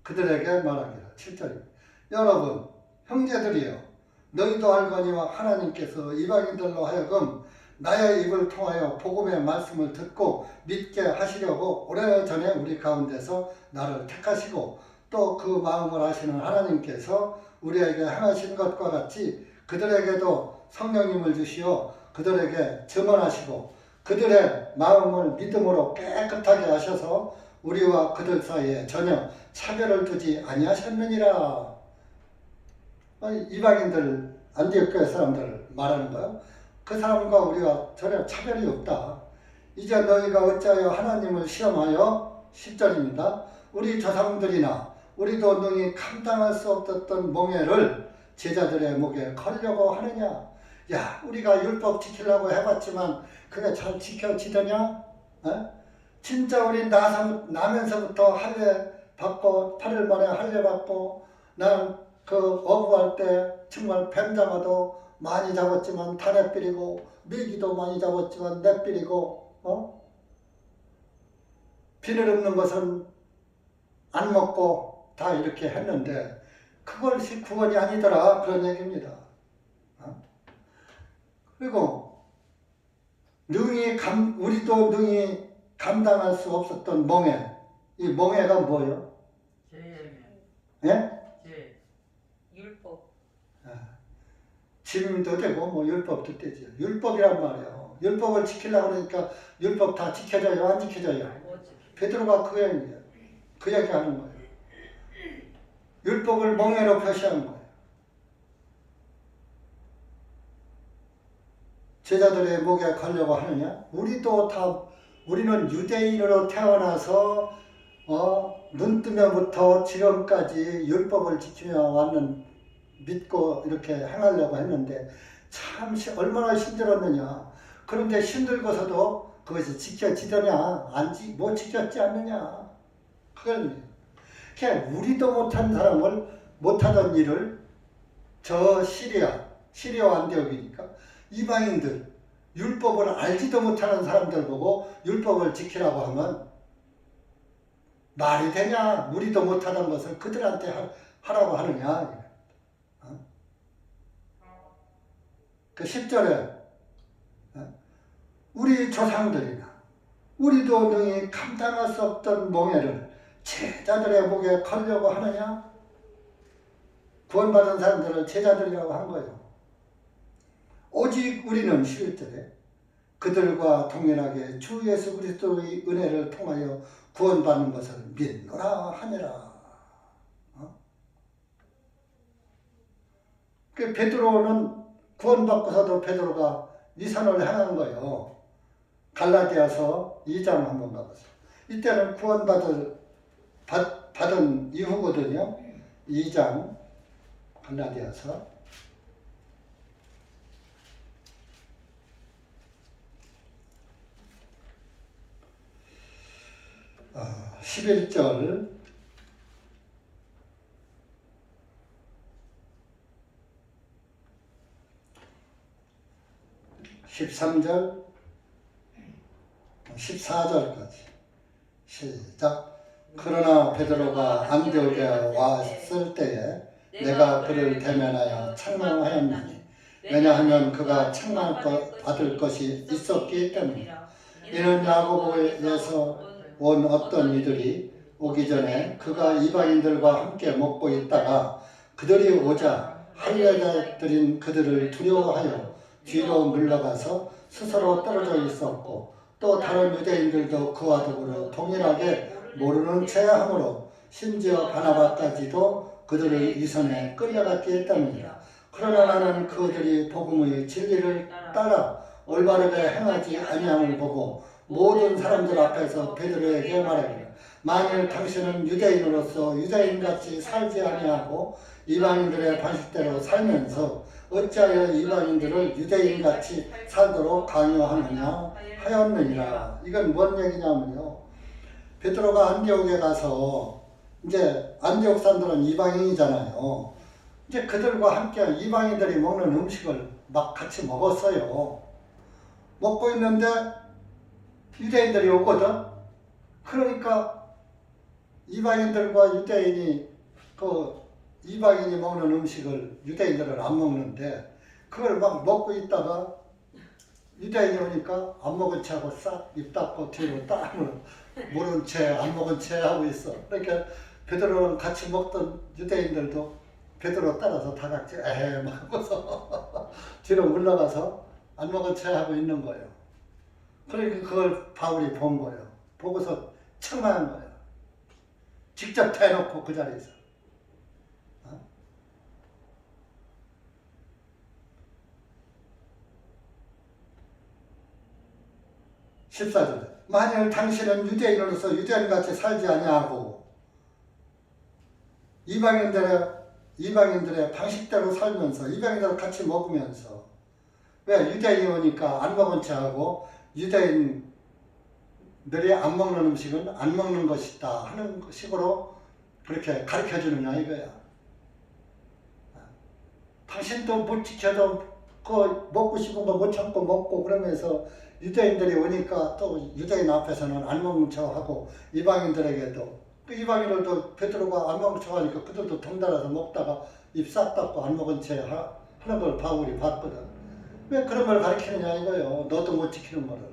그들에게 말하기를 7절입니다. 여러분 형제들이여 너희도 알거니와 하나님께서 이방인들로 하여금 나의 입을 통하여 복음의 말씀을 듣고 믿게 하시려고 오래전에 우리 가운데서 나를 택하시고 또 그 마음을 아시는 하나님께서 우리에게 행하신 것과 같이 그들에게도 성령님을 주시어 그들에게 증언하시고 그들의 마음을 믿음으로 깨끗하게 하셔서 우리와 그들 사이에 전혀 차별을 두지 아니하셨느니라. 이방인들 안디옥 교회 사람들을 말하는 거예요. 그 사람과 우리와 전혀 차별이 없다. 이제 너희가 어찌하여 하나님을 시험하여 10절입니다. 우리 조상들이나 우리도 능히 감당할 수 없었던 몽해를 제자들의 목에 걸려고 하느냐. 야 우리가 율법 지키려고 해봤지만 그게 잘 지켜지더냐? 진짜 우리 나면서부터 할례 받고 8일 만에 할례 받고 난 그 어부할 때 정말 뱀 잡아도 많이 잡았지만 다 내삐리고 메기도 많이 잡았지만 내삐리고 비늘 없는 것은 안 먹고 다 이렇게 했는데 그것이 구원이 아니더라 그런 얘기입니다. 그리고 우리도 능히 감당할 수 없었던 멍해. 이 멍해가 뭐예요? 예? 율법. 짐도 되고 뭐 율법도 되죠. 율법이란 말이에요. 율법을 지키려고 그러니까 율법 다 지켜져요? 안 지켜져요? 베드로가 그 얘기예요. 그 얘기하는 거예요. 율법을 멍해로 표시한 거예요. 제자들의 목에 걸려고 하느냐? 우리는 유대인으로 태어나서 눈 뜨면부터 지금까지 율법을 지키며 왔는 믿고 이렇게 행하려고 했는데 참 얼마나 힘들었느냐. 그런데 힘들고서도 그것이 지켜지더냐? 못 지켰지 않느냐. 그건 우리도 못한 사람을 못하던 일을 저 시리아 안디옥이니까 이방인들 율법을 알지도 못하는 사람들 보고 율법을 지키라고 하면 말이 되냐? 우리도 못하던 것을 그들한테 하라고 하느냐? 어? 그 10절에 우리 조상들이나 우리도 능히 감당할 수 없던 몽해를 제자들의 목에 걸려고 하느냐? 구원받은 사람들을 제자들이라고 한 거예요. 오직 우리는 11절에 그들과 동일하게 주 예수 그리스도의 은혜를 통하여 구원받는 것을 믿노라 하니라. 그 베드로는 구원받고서도 베드로가 위선을 행한 거예요. 갈라디아서 2장 한번 가보세요. 이때는 받은 이후거든요. 2장 갈라디아서 11절 13절 14절까지 시작. 그러나 베드로가 안디옥에 왔을 때에 내가 그를 대면하여 책망하였나니 왜냐하면 그가 책망받을 것이 있었기 때문이라. 이는 야고보에서 온 어떤 이들이 오기 전에 그가 이방인들과 함께 먹고 있다가 그들이 오자 할례자들인 그들을 두려워하여 뒤로 물러가서 스스로 떨어져 있었고 또 다른 유대인들도 그와 더불어 동일하게 모르는 채 함으로 심지어 바나바까지도 그들의 위선에 끌려갔기 때문이라. 그러나 나는 그들이 복음의 진리를 따라 올바르게 행하지 아니함을 보고 모든 사람들 앞에서 베드로에게 말하기를 만일 당신은 유대인으로서 유대인같이 살지 아니하고 이방인들의 방식대로 살면서 어찌하여 이방인들을 유대인같이 살도록 강요하느냐 하였느니라. 이건 뭔 얘기냐면요. 베드로가 안디옥에 가서 이제 안디옥 사람들은 이방인이잖아요. 이제 그들과 함께 이방인들이 먹는 음식을 막 같이 먹었어요. 먹고 있는데 유대인들이 오거든. 그러니까 이방인들과 이방인이 먹는 음식을 유대인들은 안 먹는데 그걸 막 먹고 있다가 유대인이 오니까 안 먹은 채 하고 싹 입 닫고 뒤로 딱 모른 채 안 먹은 채 하고 있어. 그러니까 베드로랑 같이 먹던 유대인들도 베드로 따라서 다 같이 에헴 하고서 뒤로 물러가서 안 먹은 채 하고 있는 거예요. 그러니까 그걸 바울이 본 거예요. 보고서 책망한 거예요. 직접 대놓고 그 자리에서. 14절. 만일 당신은 유대인으로서 유대인같이 살지 아니하고 이방인들의 방식대로 살면서 이방인들과 같이 먹으면서 왜 유대인이 오니까 안 먹은 채 하고 유대인들이 안 먹는 음식은 안 먹는 것이다 하는 식으로 그렇게 가르쳐 주느냐 이거야. 당신도 못 지켜도 그 먹고 싶은 거 못 참고 먹고 그러면서 유대인들이 오니까 또 유대인 앞에서는 안 먹는 척하고 이방인들에게도 그 이방인들도 베드로가 안 먹는 척하니까 그들도 덩달아서 먹다가 입 싹 닫고 안 먹은 채 하는 걸 바울이 봤거든. 왜 그런 걸 가르치느냐 이거요. 너도 못 지키는 거를.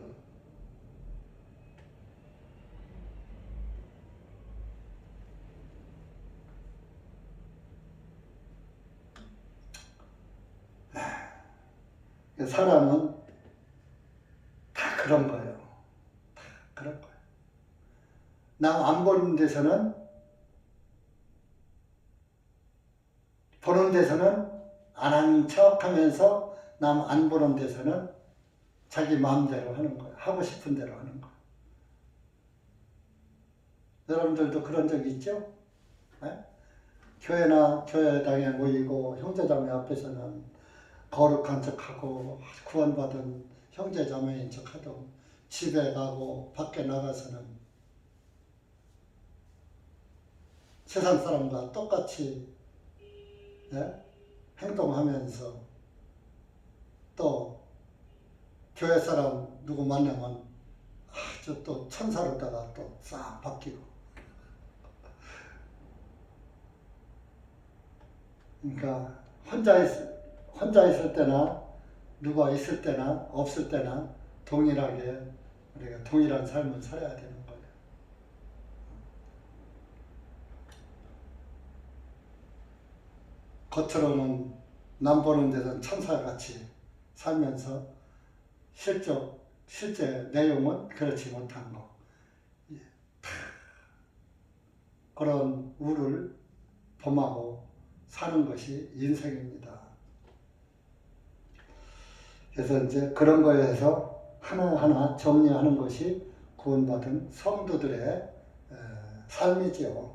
사람은 다 그런 거예요. 다 그런 거예요. 남 안 보는 데서는 보는 데서는 안 한 척 하면서 남 안 보는 데서는 자기 마음대로 하는 거예요. 하고 싶은 대로 하는 거예요. 여러분들도 그런 적 있죠? 네? 교회나 교회당에 모이고 형제자매 앞에서는 거룩한 척하고 구원받은 형제자매인 척하고 집에 가고 밖에 나가서는 세상 사람과 똑같이 행동하면서 또 교회 사람 누구 만나면 아주 또 천사로다가 또 싹 바뀌고 그러니까 혼자 있을 때나 누가 있을 때나 없을 때나 동일하게 우리가 동일한 삶을 살아야 되는 거예요. 겉으로는 남 보는 데서 천사같이 살면서 실제 내용은 그렇지 못한 거. 예. 그런 우를 범하고 사는 것이 인생입니다. 그래서 이제 그런 거에서 하나하나 정리하는 것이 구원받은 성도들의 삶이지요.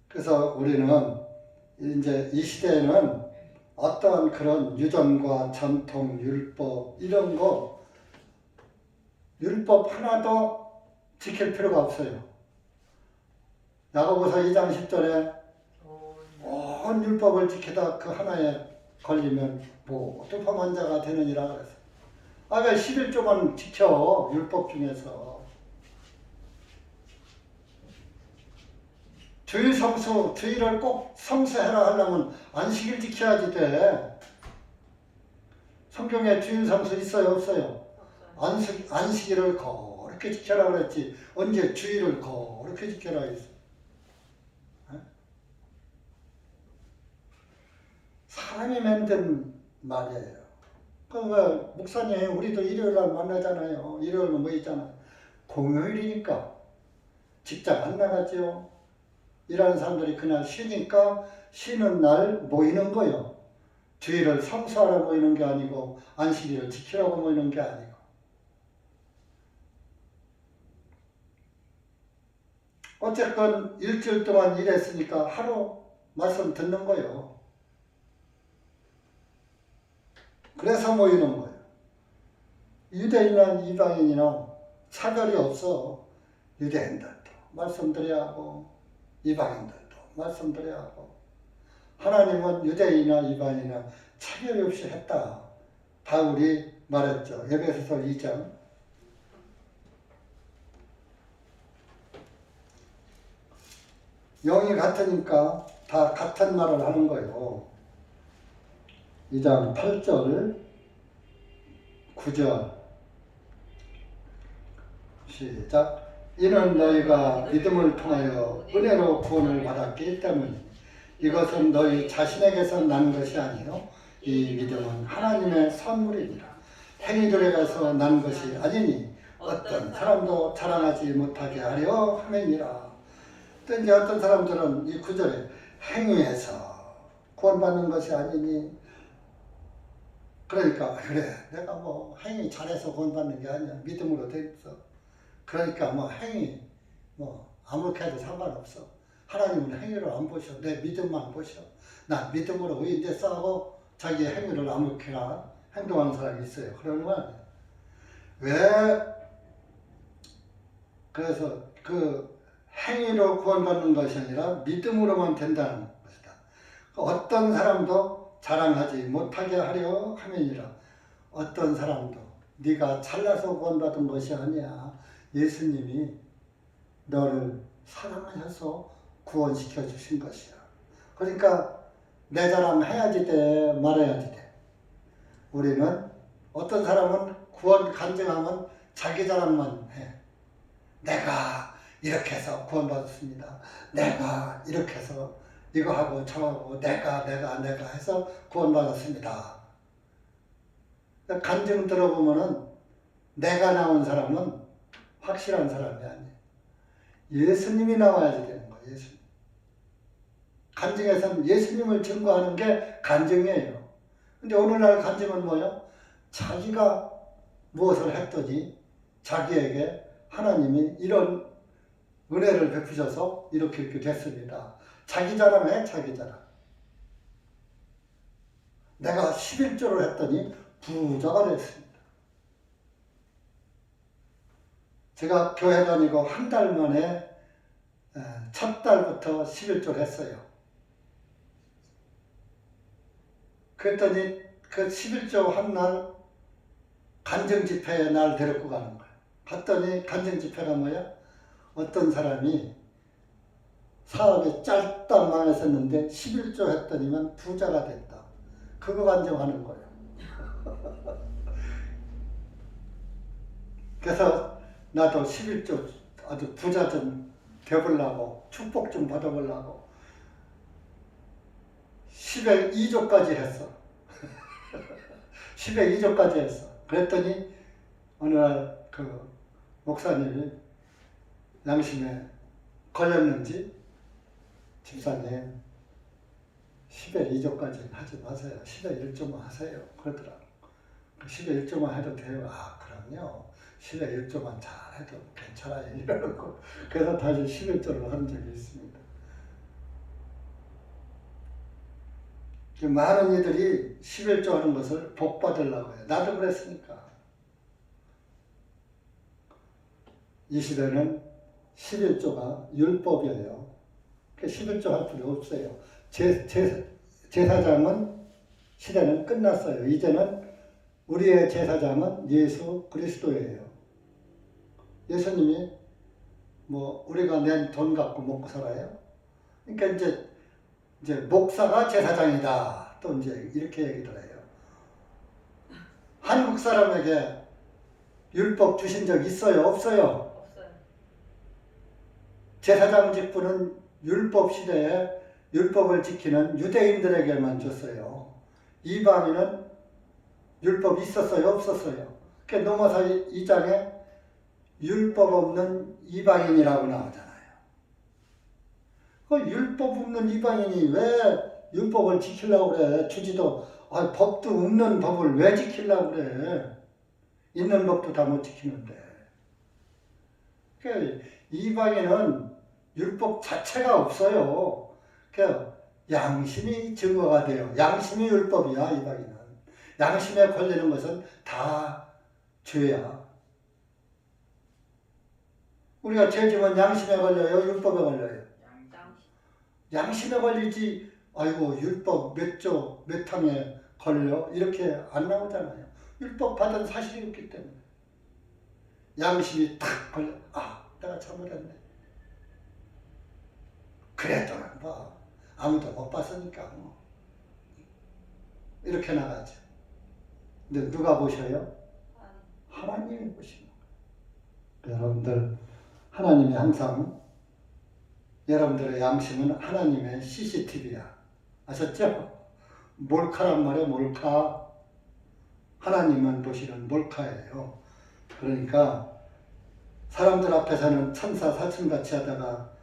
그래서 우리는 이제 이 시대에는 어떠한 그런 유전과 전통, 율법 이런 거 율법 하나도 지킬 필요가 없어요. 야고보서 2장 10절에 온 율법을 지키다 그 하나에 걸리면 모두 범한 자가 되느니라 그랬어요. 아, 왜 11조만 지켜 율법 중에서. 주일 성수, 주일을 꼭 성수해라 하려면 안식일 지켜야지 돼. 성경에 주일 성수 있어요 없어요? 안식일을 거룩히 지켜라 그랬지. 언제 주일을 거룩히 지켜라 했어? 사람이 만든 말이에요. 그러니까 목사님 우리도 일요일날 만나잖아요. 일요일은 뭐 있잖아요. 공휴일이니까 직장 안 나가죠. 일하는 사람들이 그냥 쉬니까 쉬는 날 모이는 거예요. 주일을 성수하러 모이는 게 아니고 안식일을 지키라고 모이는 게 아니고. 어쨌건 일주일 동안 일했으니까 하루 말씀 듣는 거예요. 그래서 모이는 거예요. 유대인이나 이방인이나 차별이 없어. 유대인들도 말씀드려야 하고 이방인들도 말씀드려야 하고. 하나님은 유대인이나 이방인이나 차별이 없이 했다. 바울이 말했죠. 에베소서 2장. 영이 같으니까 다 같은 말을 하는 거예요. 2장 8절 9절 시작. 이는 너희가 믿음을 통하여 은혜로 구원을 받았기 때문이니 이것은 너희 자신에게서 난 것이 아니요 이 믿음은 하나님의 선물이니라. 행위들에게서 난 것이 아니니 어떤 사람도 자랑하지 못하게 하려 함이니라. 또 이제 어떤 사람들은 이 구절에 행위에서 구원받는 것이 아니니, 그러니까 그래 내가 뭐 행위 잘해서 구원받는 게 아니야. 믿음으로 돼 있어. 그러니까 뭐 행위 뭐 아무렇게 해도 상관없어. 하나님은 행위를 안 보셔. 내 믿음만 보셔. 나 믿음으로 의인데 싸고 자기 행위를 아무렇게나 행동하는 사람이 있어요. 그러면 왜 그래서 그 행위로 구원받는 것이 아니라 믿음으로만 된다는 것이다. 어떤 사람도 자랑하지 못하게 하려 함이니라. 어떤 사람도 네가 잘나서 구원받은 것이 아니야. 예수님이 너를 사랑하셔서 구원시켜 주신 것이야. 그러니까 내 자랑 해야지 돼, 말해야지 돼. 우리는 어떤 사람은 구원 간증하면 자기 자랑만 해. 내가 이렇게 해서 구원받았습니다. 내가 이렇게 해서 이거 하고 저하고 내가 해서 구원받았습니다. 간증 들어보면은 내가 나온 사람은 확실한 사람이 아니에요. 예수님이 나와야 되는 거예요. 예수님. 간증에서는 예수님을 증거하는 게 간증이에요. 근데 오늘날 간증은 뭐예요? 자기가 무엇을 했더니 자기에게 하나님이 이런 은혜를 베푸셔서 이렇게 됐습니다. 자기 자랑해, 자기 자랑. 내가 11조를 했더니 부자가 됐습니다. 제가 교회 다니고 한 달 만에 첫 달부터 11조를 했어요. 그랬더니 그 11조 한 날 간증 집회에 날 데리고 가는 거예요. 갔더니 간증 집회가 뭐야? 어떤 사람이 사업이 짤딱 망했었는데 11조 했더니만 부자가 됐다. 그거 간증하는 거예요. 그래서 나도 11조 아주 부자 좀 되보려고 축복 좀 받아보려고 10에 2조까지 했어. 10에 2조까지 했어. 그랬더니 어느 날 그 목사님이 양심에 걸렸는지 집사님 10에 2조까지는 하지 마세요. 10에 1조만 하세요. 그러더라고. 10에 1조만 해도 돼요. 아 그럼요. 10에 1조만 잘해도 괜찮아요. 이러고 그래서 다시 11조를 한 적이 있습니다. 많은 이들이 11조 하는 것을 복 받으려고 해요. 나도 그랬으니까. 이 시대는 11조가 율법이에요. 11조 할 필요 없어요. 제사장은 시대는 끝났어요. 이제는 우리의 제사장은 예수 그리스도예요. 예수님이 뭐 우리가 낸 돈 갖고 먹고 살아요. 그러니까 이제 목사가 제사장이다. 또 이제 이렇게 얘기를 해요. 한국 사람에게 율법 주신 적 있어요? 없어요? 없어요. 제사장 직분은 율법 시대에 율법을 지키는 유대인들에게만 줬어요. 이방인은 율법이 있었어요? 없었어요? 그러니까 로마서 2장에 율법 없는 이방인이라고 나오잖아요. 그 율법 없는 이방인이 왜 율법을 지키려고 그래? 주지도 법도 없는 법을 왜 지키려고 그래? 있는 법도 다 못 지키는데. 그러니까 이방인은 율법 자체가 없어요. 그러니까 양심이 증거가 돼요. 양심이 율법이야, 이방인은. 양심에 걸리는 것은 다 죄야. 우리가 죄 지면 양심에 걸려요, 율법에 걸려요? 양심에 걸리지. 아이고 율법 몇 조, 몇 항에 걸려 이렇게 안 나오잖아요. 율법 받은 사실이 없기 때문에 양심이 탁 걸려. 내가 잘못했네. 그랬더만 봐. 아무도 못 봤으니까 뭐. 이렇게 나가죠. 근데 누가 보셔요? 하나님이 보시는 거예요. 여러분들 하나님이 항상 여러분들의 양심은 하나님의 CCTV야. 아셨죠? 몰카란 말이에요. 몰카. 하나님만 보시는 몰카예요. 그러니까 사람들 앞에서는 천사 사슴같이 하다가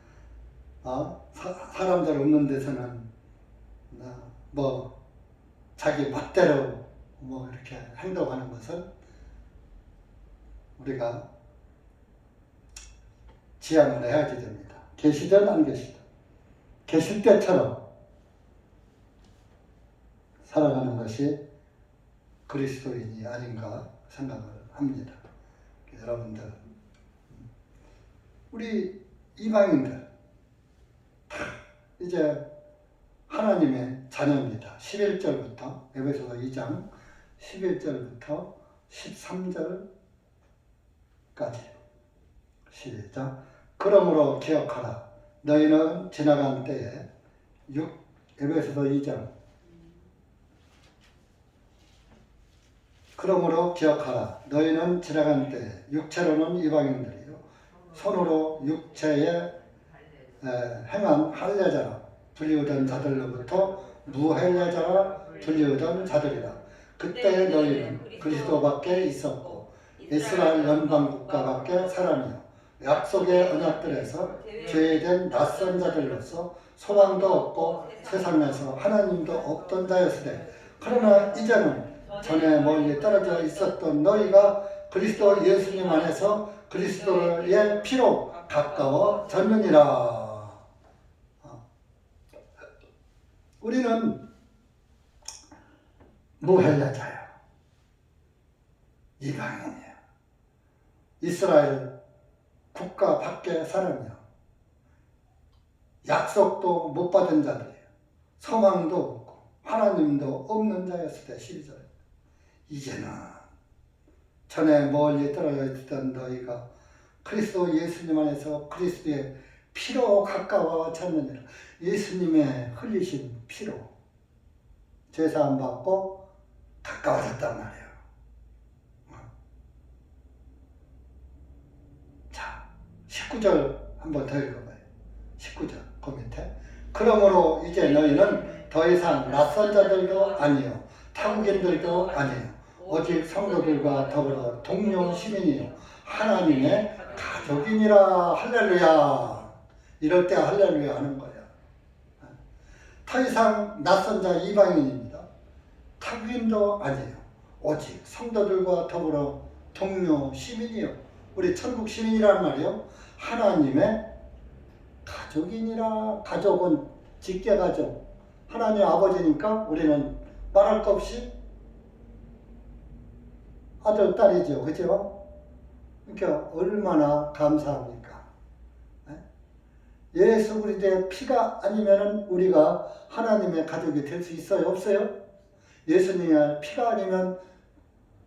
사람들 없는 데서는 뭐 자기 멋대로 뭐 이렇게 행동하는 것은 우리가 지양을 해야지 됩니다. 계시든 안 계시든 계실 때처럼 살아가는 것이 그리스도인이 아닌가 생각을 합니다. 여러분들, 우리 이방인들 다 이제 하나님의 자녀입니다. 11절부터 에베소서 2장 11절부터 13절까지 시작. 그러므로 기억하라. 너희는 지나간 때에 에베소서 2장. 그러므로 기억하라. 너희는 지나간 때에 육체로는 이방인들이요 손으로 육체에 행한 할례자라 불리우던 자들로부터 무할례자라 불리우던 자들이라. 그때의 너희는 그리스도밖에 있었고 이스라엘 연방 국가밖에 사람이요 약속의 언약들에서 죄된 낯선 자들로서 소망도 없고 세상에서 하나님도 없던 자였으되 그러나 이제는 전에 멀리 떨어져 있었던 너희가 그리스도 예수님 안에서 그리스도의 피로 가까워졌느니라. 우리는 무할례자예요. 이방인이에요. 이스라엘 국가 밖에 사람이요. 약속도 못 받은 자들이에요. 소망도 없고 하나님도 없는 자였을 때 12절. 이제는 전에 멀리 떨어져 있던 너희가 그리스도 예수님 안에서 그리스도의 피로 가까워졌느니라. 예수님의 흘리신 피로 제사함 받고 가까워졌단 말이에요. 자, 19절 한번 더 읽어봐요. 19절 그 밑에 그러므로 이제 너희는 더 이상 낯선 자들도 아니요 타국인들도 아니요 오직 성도들과 더불어 동료 시민이요 하나님의 가족이니라. 할렐루야. 이럴 때 할렐루야 하는 거야. 더 이상 낯선 자 이방인입니다. 타국인도 아니에요. 오직 성도들과 더불어 동료 시민이요. 우리 천국 시민이란 말이요. 하나님의 가족이니라. 가족은 직계가족. 하나님 아버지니까 우리는 말할 것 없이 아들, 딸이죠. 그죠? 그러니까 얼마나 감사합니까? 예수 그리스도의 피가 아니면 우리가 하나님의 가족이 될 수 있어요? 없어요? 예수님의 피가 아니면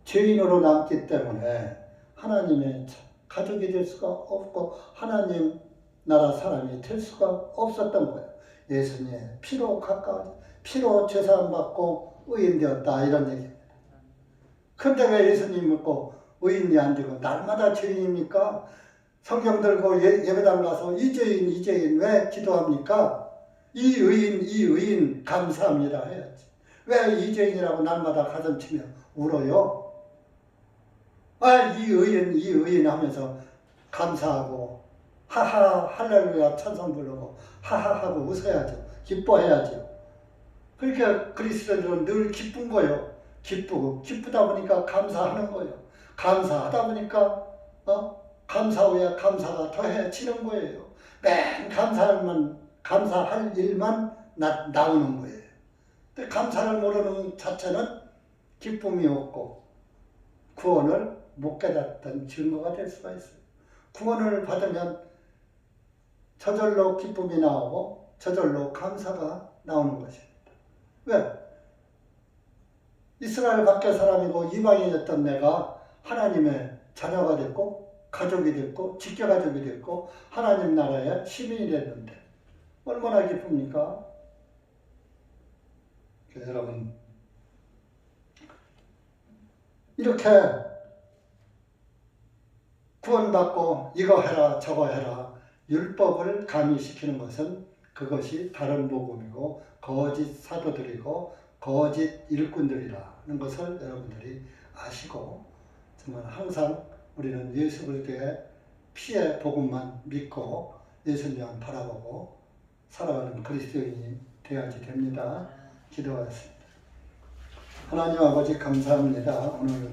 죄인으로 남기 때문에 하나님의 가족이 될 수가 없고 하나님 나라 사람이 될 수가 없었던 거예요. 예수님의 피로 가까워 피로 죄사함 받고 의인되었다 이런 얘기입니다. 근데 왜 예수님 믿고 의인이 안 되고 날마다 죄인입니까? 성경 들고 예배당 가서 이 죄인 왜 기도합니까? 이 의인 감사합니다 해야지. 왜 이 죄인이라고 날마다 가슴치며 울어요? 이 의인 하면서 감사하고 하하 할렐루야 찬송 부르고 하하하고 웃어야죠. 기뻐해야죠. 그러니까 그리스도인들은 늘 기쁜 거예요. 기쁘다 보니까 감사하는 거예요. 감사하다 보니까 감사 후에 감사가 더해지는 거예요. 맨 감사할 일만 나오는 거예요. 근데 감사를 모르는 자체는 기쁨이 없고 구원을 못 깨닫던 증거가 될 수가 있어요. 구원을 받으면 저절로 기쁨이 나오고 저절로 감사가 나오는 것입니다. 왜? 이스라엘 밖의 사람이고 이방인이었던 내가 하나님의 자녀가 됐고 가족이 됐고 직계가족이 됐고 하나님 나라의 시민이 됐는데 얼마나 기쁩니까? 그래서 여러분 이렇게 구원받고 이거 해라 저거 해라 율법을 가미시키는 것은 그것이 다른 복음이고 거짓 사도들이고 거짓 일꾼들이라는 것을 여러분들이 아시고 정말 항상 우리는 예수 그리스도의 피의 복음만 믿고 예수님만 바라보고 살아가는 그리스도인이 되어야지 됩니다. 기도하겠습니다. 하나님 아버지 감사합니다. 오늘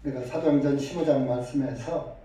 우리가 사도행전 15장 말씀에서